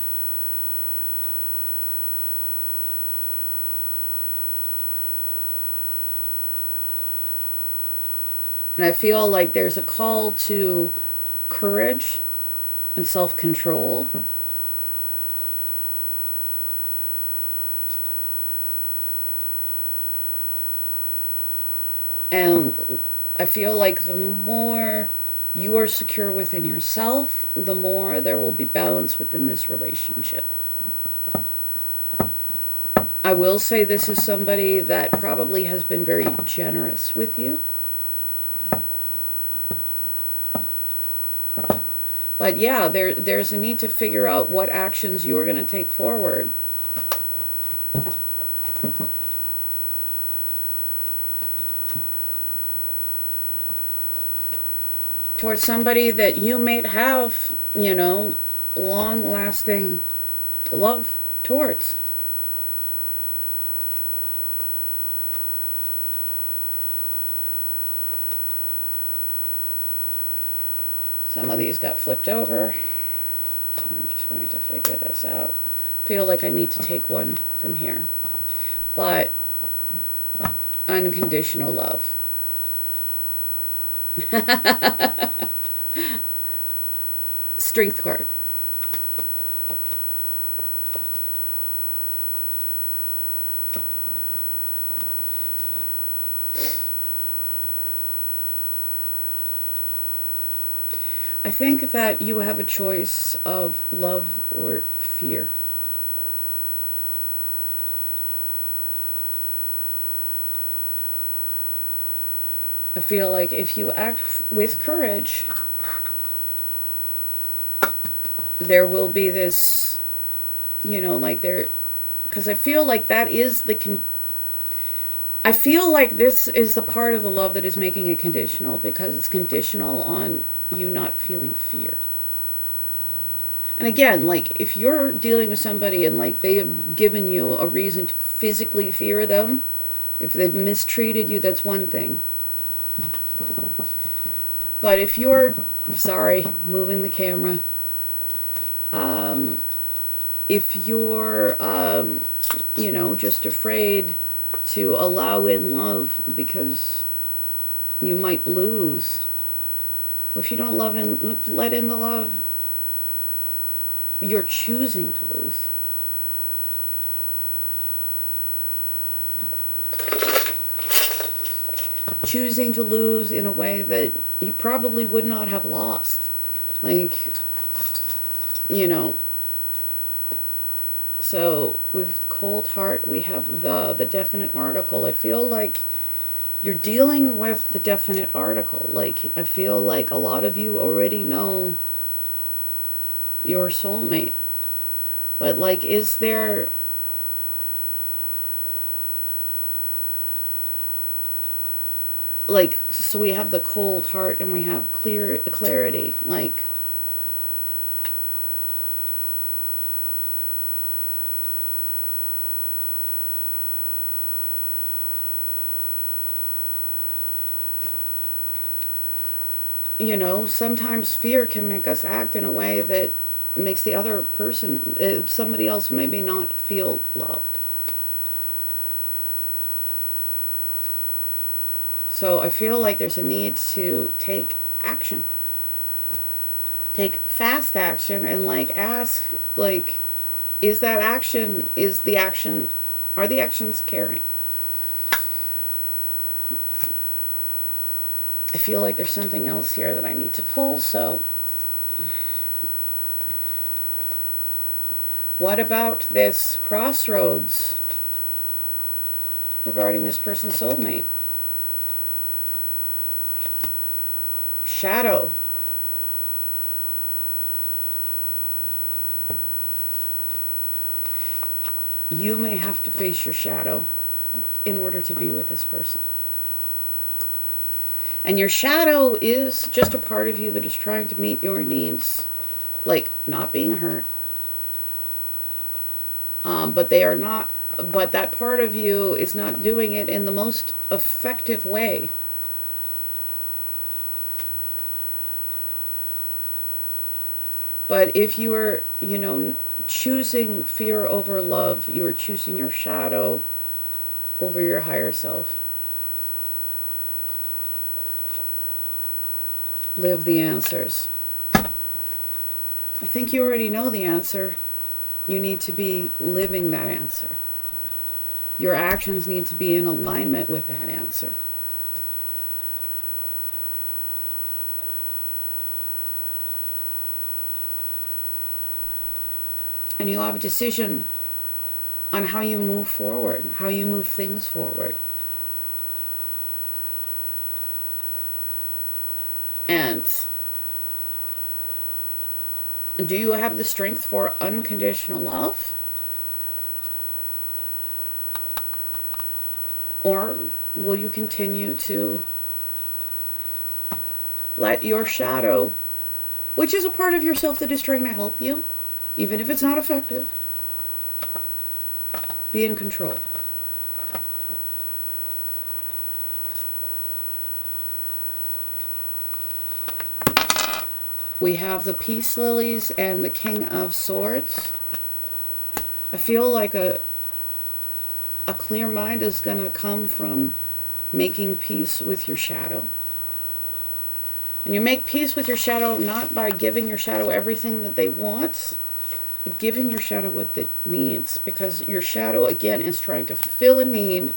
And I feel like there's a call to courage and self-control. And I feel like the more you are secure within yourself, the more there will be balance within this relationship. I will say this is somebody that probably has been very generous with you. But yeah, there's a need to figure out what actions you're going to take forward. Towards somebody that you may have, long-lasting love towards. Some of these got flipped over, so I'm just going to figure this out. Feel like I need to take one from here. But unconditional love. Strength card. I think that you have a choice of love or fear. I feel like if you act with courage, there will be this, because I feel like that is I feel like this is the part of the love that is making it conditional, because it's conditional on you not feeling fear. And again, if you're dealing with somebody and they have given you a reason to physically fear them, If they've mistreated you, that's one thing. But if you're, sorry, moving the camera. If you're, just afraid to allow in love because you might lose. Well, if you don't let in the love, you're choosing to lose. Choosing to lose in a way that you probably would not have lost. So with cold heart, we have the definite article. I feel like you're dealing with the definite article. I feel like a lot of you already know your soulmate. But is there... so we have the cold heart and we have clarity. Sometimes fear can make us act in a way that makes the other person, somebody else, maybe not feel loved. So I feel like there's a need to take action. Take fast action and ask, is that action, are the actions caring? I feel like there's something else here that I need to pull, so. What about this crossroads regarding this person's soulmate? Shadow. You may have to face your shadow in order to be with this person. And your shadow is just a part of you that is trying to meet your needs, not being hurt. But they are not. But that part of you is not doing it in the most effective way. But if you are, choosing fear over love, you are choosing your shadow over your higher self. Live the answers. I think you already know the answer. You need to be living that answer. Your actions need to be in alignment with that answer. And you have a decision on how you move forward, how you move things forward. And do you have the strength for unconditional love? Or will you continue to let your shadow, which is a part of yourself that is trying to help you, even if it's not effective, be in control? We have the Peace Lilies and the King of Swords. I feel like a clear mind is going to come from making peace with your shadow. And you make peace with your shadow not by giving your shadow everything that they want, but giving your shadow what it needs. Because your shadow, again, is trying to fulfill a need,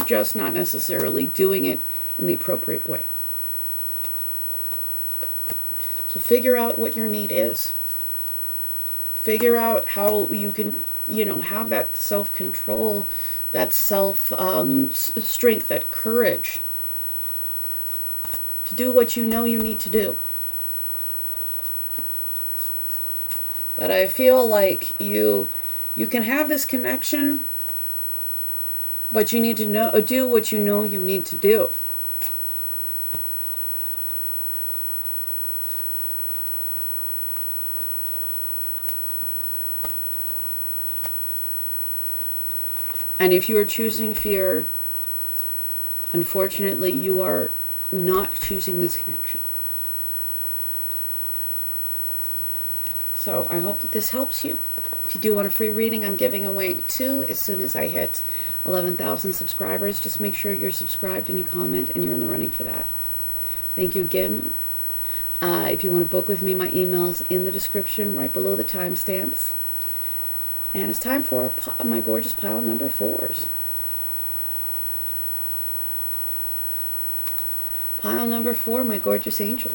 just not necessarily doing it in the appropriate way. So figure out what your need is. Figure out how you can, have that self-control, that self-strength, that courage to do what you know you need to do. But I feel like you can have this connection, but you need to do what you know you need to do. And if you are choosing fear, unfortunately, you are not choosing this connection. So I hope that this helps you. If you do want a free reading, I'm giving away 2 as soon as I hit 11,000 subscribers. Just make sure you're subscribed and you comment and you're in the running for that. Thank you again. If you want to book with me, my email's in the description right below the timestamps. And it's time for my gorgeous pile number 4s. Pile number 4, my gorgeous angels.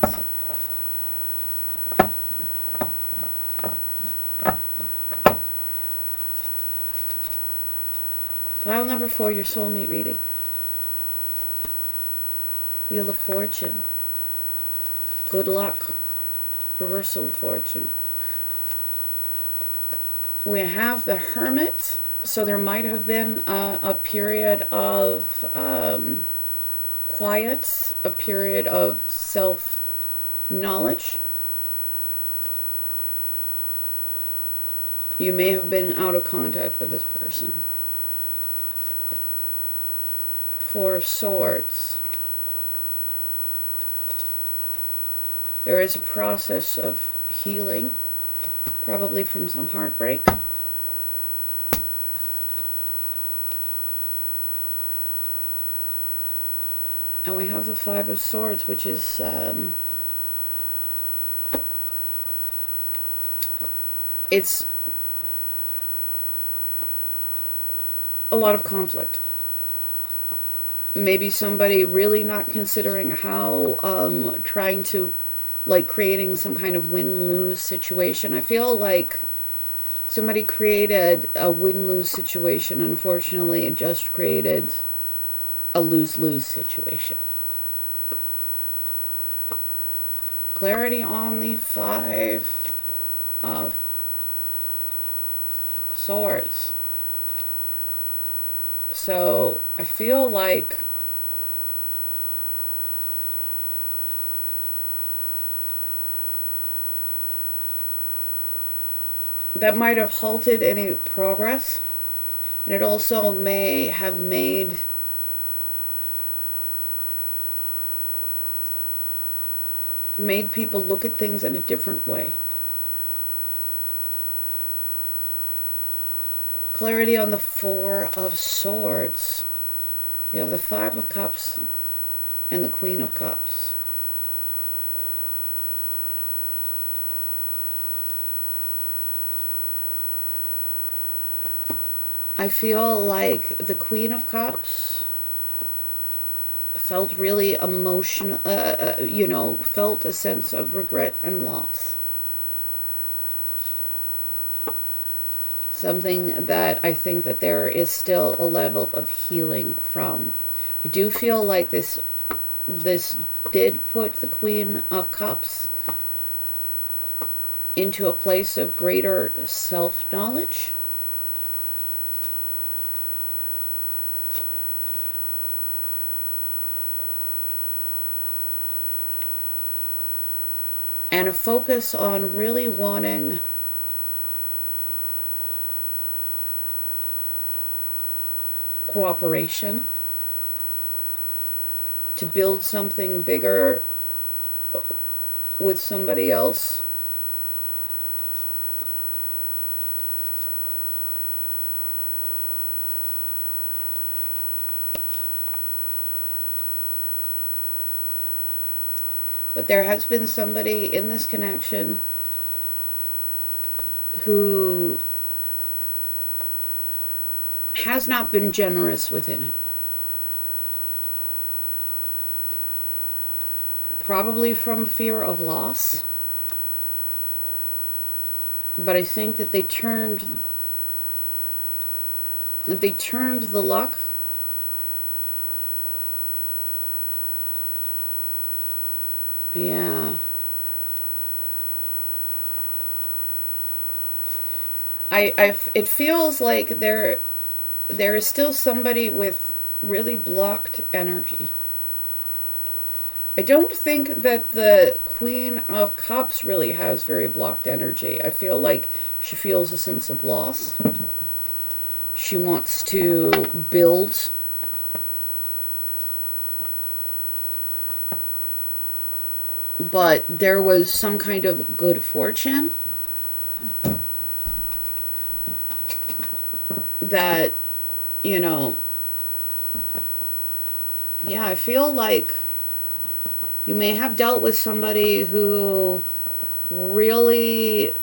Pile number 4, your soulmate reading. Wheel of Fortune. Good luck. Reversal of fortune. We have the Hermit. So there might have been a period of quiet, a period of self-knowledge. You may have been out of contact with this person. 4 of Swords. There is a process of healing, probably from some heartbreak. And we have the 5 of Swords, which is it's a lot of conflict. Maybe somebody really not considering how trying to, like, creating some kind of win-lose situation. I feel like somebody created a win-lose situation. Unfortunately, it just created a lose-lose situation. Clarity on the 5 of Swords. So I feel like that might have halted any progress, and it also may have made people look at things in a different way. Clarity on the 4 of Swords. You have the 5 of Cups and the Queen of Cups. I feel like the Queen of Cups felt really emotional, felt a sense of regret and loss. Something that I think that there is still a level of healing from. I do feel like this did put the Queen of Cups into a place of greater self-knowledge. And a focus on really wanting cooperation to build something bigger with somebody else. But there has been somebody in this connection who has not been generous within it. Probably from fear of loss. But I think that they turned the luck Yeah. It feels like there is still somebody with really blocked energy. I don't think that the Queen of Cups really has very blocked energy. I feel like she feels a sense of loss. She wants to build. But there was some kind of good fortune that, you know, yeah, I feel like you may have dealt with somebody who really,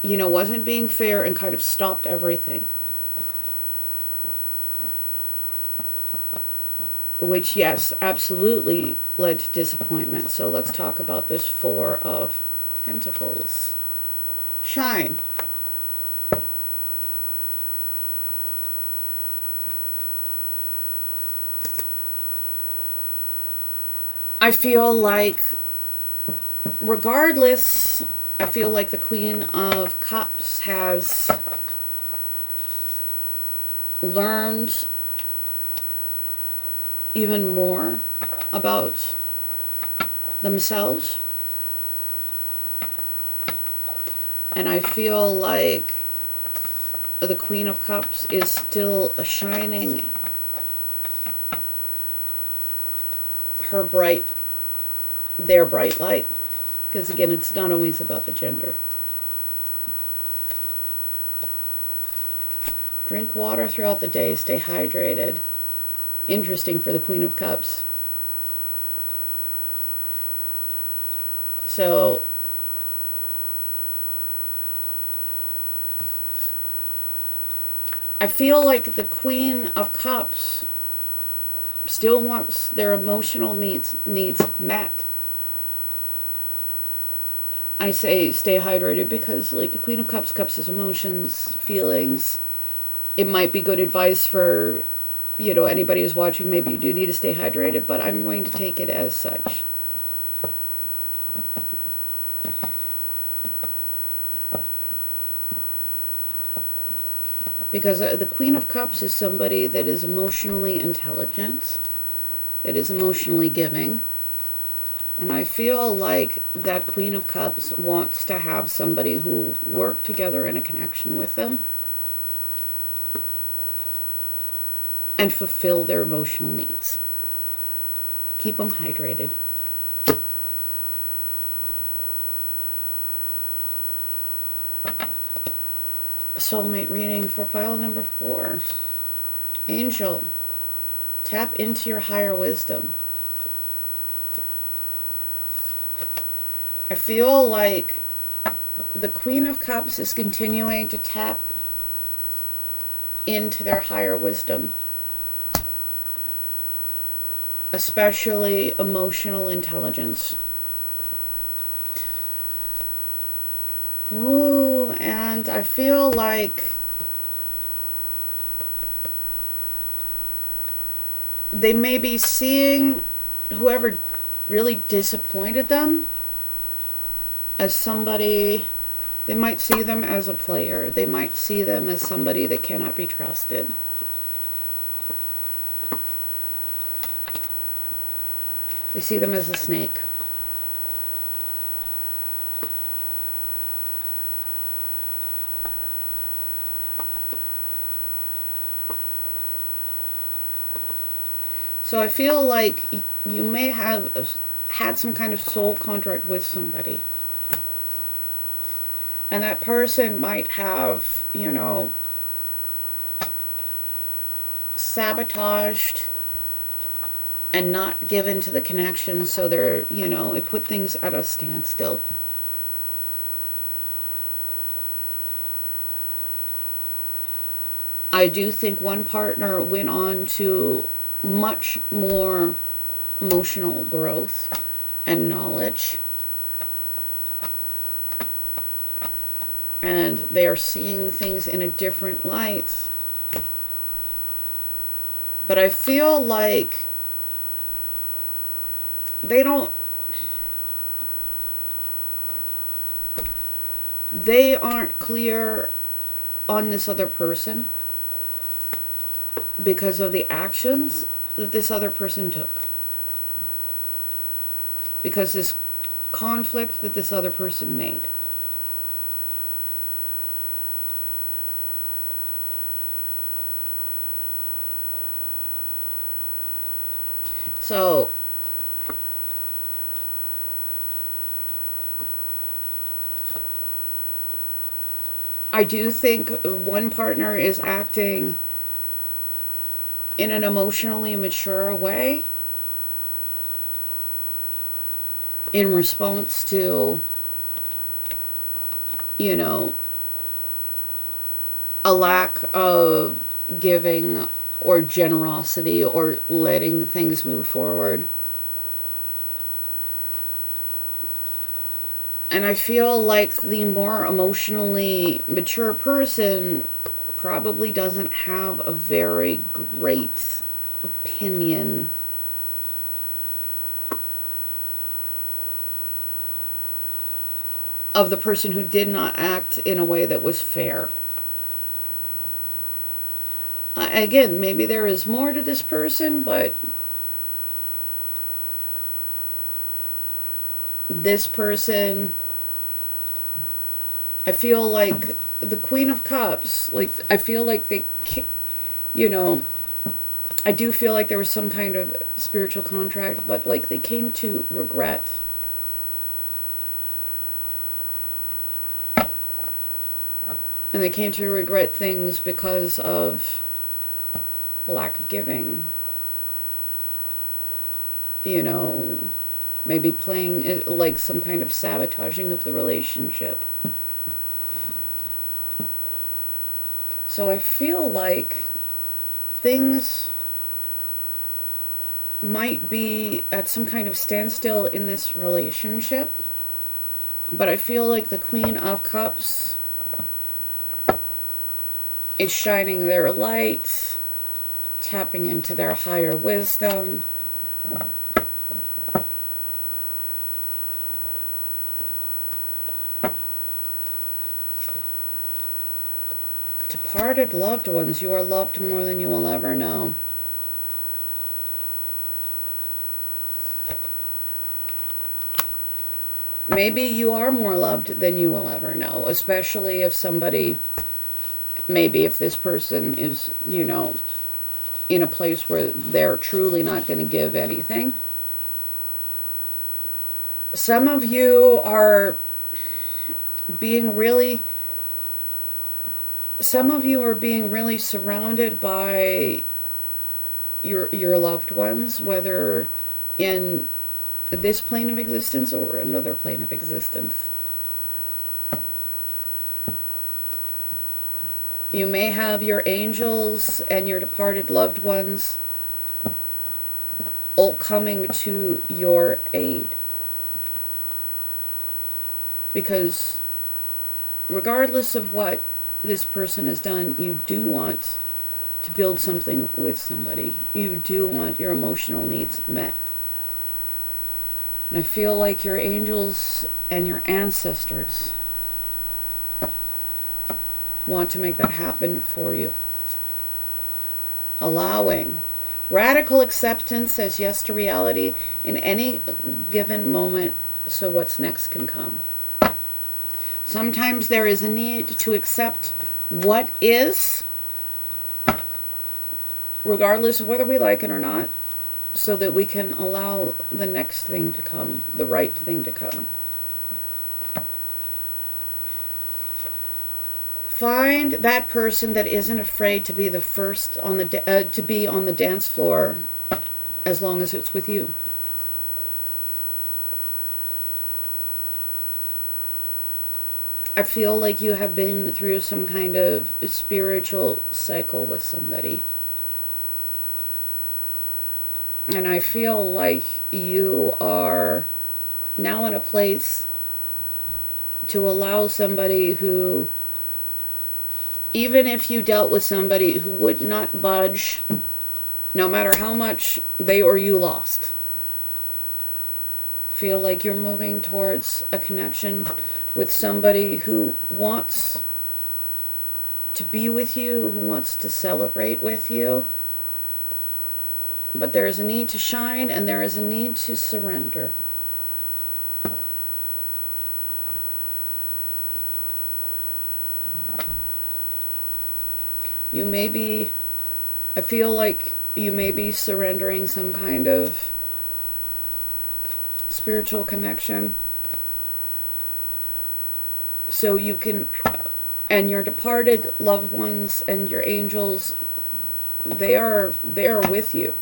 you know, wasn't being fair and kind of stopped everything. Which, yes, absolutely led to disappointment. So let's talk about this Four of Pentacles. Shine. I feel like, regardless, I feel like the Queen of Cups has learned even more about themselves. And I feel like the Queen of Cups is still shining their bright light. Because again, it's not always about the gender. Drink water throughout the day. Stay hydrated. Interesting for the Queen of Cups. So, I feel like the Queen of Cups still wants their emotional needs met. I say stay hydrated because, like, the Queen of Cups is emotions, feelings. It might be good advice for, you know, anybody who's watching. Maybe you do need to stay hydrated, but I'm going to take it as such. Because the Queen of Cups is somebody that is emotionally intelligent, that is emotionally giving. And I feel like that Queen of Cups wants to have somebody who work together in a connection with them and fulfill their emotional needs. Keep them hydrated. Soulmate reading for pile number 4. Angel, tap into your higher wisdom. I feel like the Queen of Cups is continuing to tap into their higher wisdom, especially emotional intelligence. Ooh, and I feel like they may be seeing whoever really disappointed them as somebody. They might see them as a player. They might see them as somebody that cannot be trusted. They see them as a snake. So I feel like you may have had some kind of soul contract with somebody. And that person might have, you know, sabotaged and not given to the connection. So they're, you know, it put things at a standstill. I do think one partner went on to much more emotional growth and knowledge. And they are seeing things in a different light. But I feel like they aren't clear on this other person because of the actions that this other person took. Because this conflict that this other person made. So I do think one partner is acting in an emotionally mature way in response to, you know, a lack of giving or generosity or letting things move forward. And I feel like the more emotionally mature person probably doesn't have a very great opinion of the person who did not act in a way that was fair. Again, maybe there is more to this person, but this person, I feel like the Queen of Cups, like, I feel like they, you know, I do feel like there was some kind of spiritual contract, but like they came to regret. And they came to regret things because of lack of giving. You know, maybe playing like some kind of sabotaging of the relationship. So I feel like things might be at some kind of standstill in this relationship. But I feel like the Queen of Cups is shining their light, tapping into their higher wisdom. Departed loved ones, you are loved more than you will ever know. Maybe you are more loved than you will ever know, especially if somebody, maybe if this person is, you know, in a place where they're truly not going to give anything. Some of you are being really surrounded by your loved ones, whether in this plane of existence or another plane of existence. You may have your angels and your departed loved ones all coming to your aid. Because regardless of what this person has done, you do want to build something with somebody. You do want your emotional needs met. And I feel like your angels and your ancestors want to make that happen for you. Allowing. Radical acceptance says yes to reality in any given moment, so what's next can come. Sometimes there is a need to accept what is, regardless of whether we like it or not, so that we can allow the next thing to come, the right thing to come. Find that person that isn't afraid to be the first on the to be on the dance floor, as long as it's with you. I feel like you have been through some kind of spiritual cycle with somebody. And I feel like you are now in a place to allow somebody who, even if you dealt with somebody who would not budge, no matter how much they or you lost, feel like you're moving towards a connection with somebody who wants to be with you, who wants to celebrate with you. But there is a need to shine and there is a need to surrender. You may be, I feel like you may be surrendering some kind of spiritual connection. So you can, and your departed loved ones and your angels, they are with you.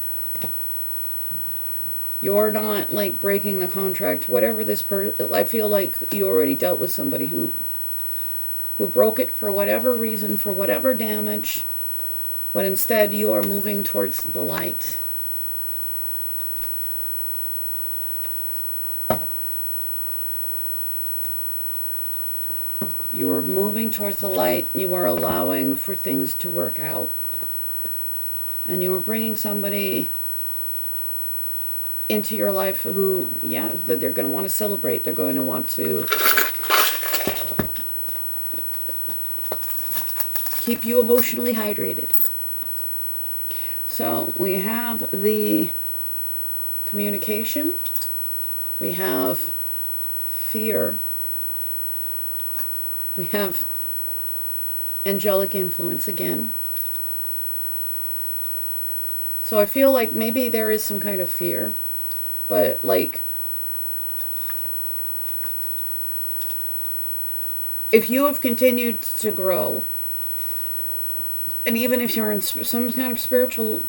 You're not like breaking the contract. Whatever this I feel like you already dealt with somebody who broke it for whatever reason, for whatever damage, but instead you are moving towards the light. You are moving towards the light. You are allowing for things to work out. And you are bringing somebody into your life who, yeah, that they're going to want to celebrate. They're going to want to keep you emotionally hydrated. So we have the communication. We have fear. We have angelic influence again. So I feel like maybe there is some kind of fear, but like, if you have continued to grow, and even if you're in some kind of spiritual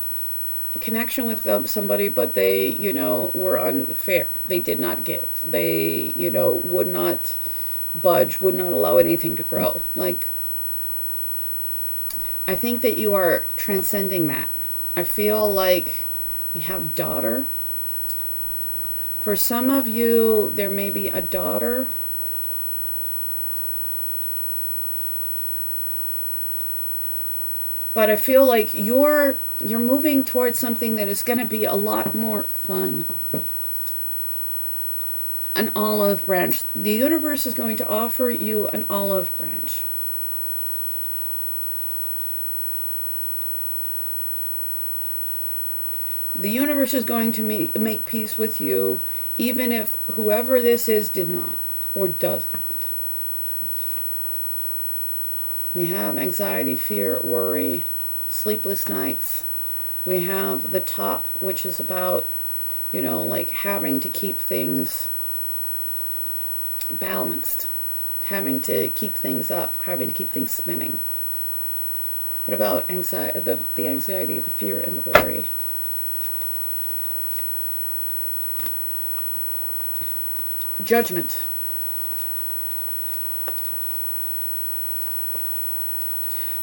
connection with somebody, but they, you know, were unfair, they did not give, they, you know, would not budge, would not allow anything to grow. Like, I think that you are transcending that. I feel like we have daughter. For some of you, there may be a daughter. But I feel like you're moving towards something that is going to be a lot more fun. An olive branch. The universe is going to offer you an olive branch. The universe is going to make peace with you, even if whoever this is did not or does not. We have anxiety, fear, worry, sleepless nights. We have the top, which is about, you know, like having to keep things balanced, having to keep things up, having to keep things spinning. What about anxiety, the anxiety, the fear, and the worry? Judgment.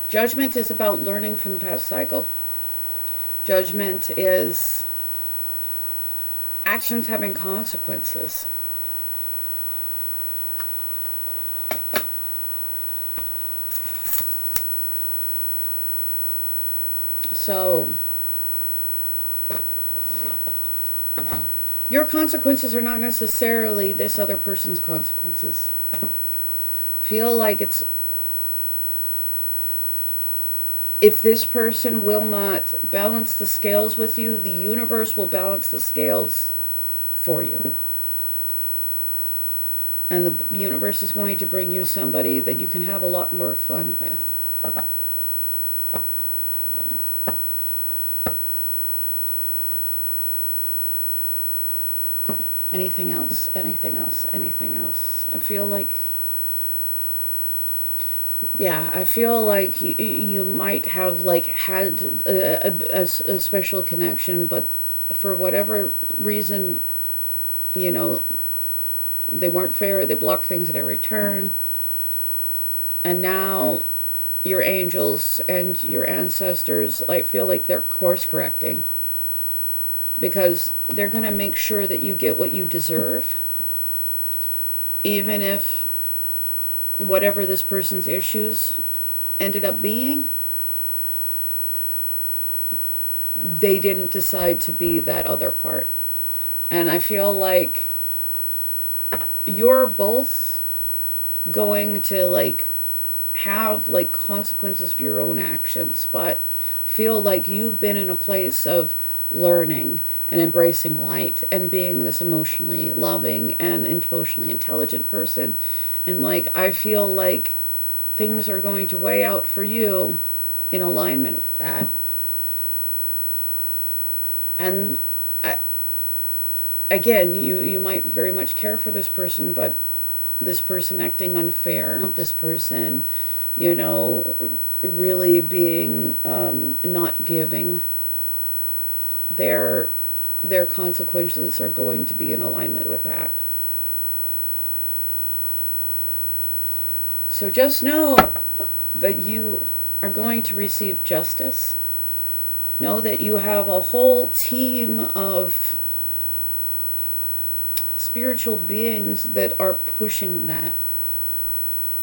Judgment is about learning from the past cycle. Judgment is actions having consequences. So, your consequences are not necessarily this other person's consequences. Feel like it's, if this person will not balance the scales with you, the universe will balance the scales for you. And the universe is going to bring you somebody that you can have a lot more fun with. Anything else? Anything else? Anything else? I feel like, yeah, I feel like you might have like had a special connection, but for whatever reason, you know, they weren't fair. They blocked things at every turn. And now your angels and your ancestors, I feel like they're course correcting. Because they're going to make sure that you get what you deserve. Even if whatever this person's issues ended up being, they didn't decide to be that other part. And I feel like you're both going to like have like consequences for your own actions. But I feel like you've been in a place of learning and embracing light and being this emotionally loving and emotionally intelligent person. And like, I feel like things are going to weigh out for you in alignment with that. And again, you might very much care for this person, but this person acting unfair, this person, really being not giving, their consequences are going to be in alignment with that. So just know that you are going to receive justice. Know that you have a whole team of spiritual beings that are pushing that.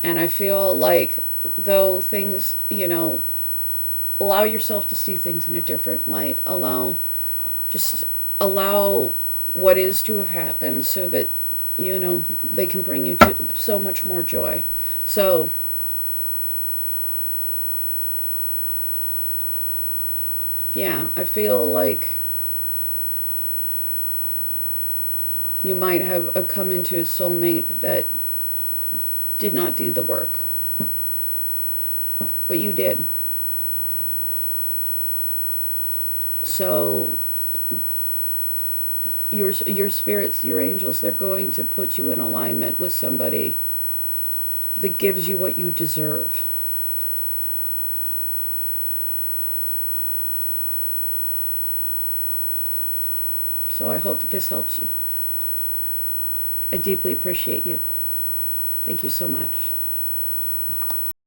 And I feel like, though things, allow yourself to see things in a different light. Allow what is to have happened so that, they can bring you to so much more joy. So, yeah, I feel like you might have come into a soulmate that did not do the work. But you did. So your spirits, your angels, they're going to put you in alignment with somebody that gives you what you deserve. So I hope that this helps you. I deeply appreciate you. Thank you so much.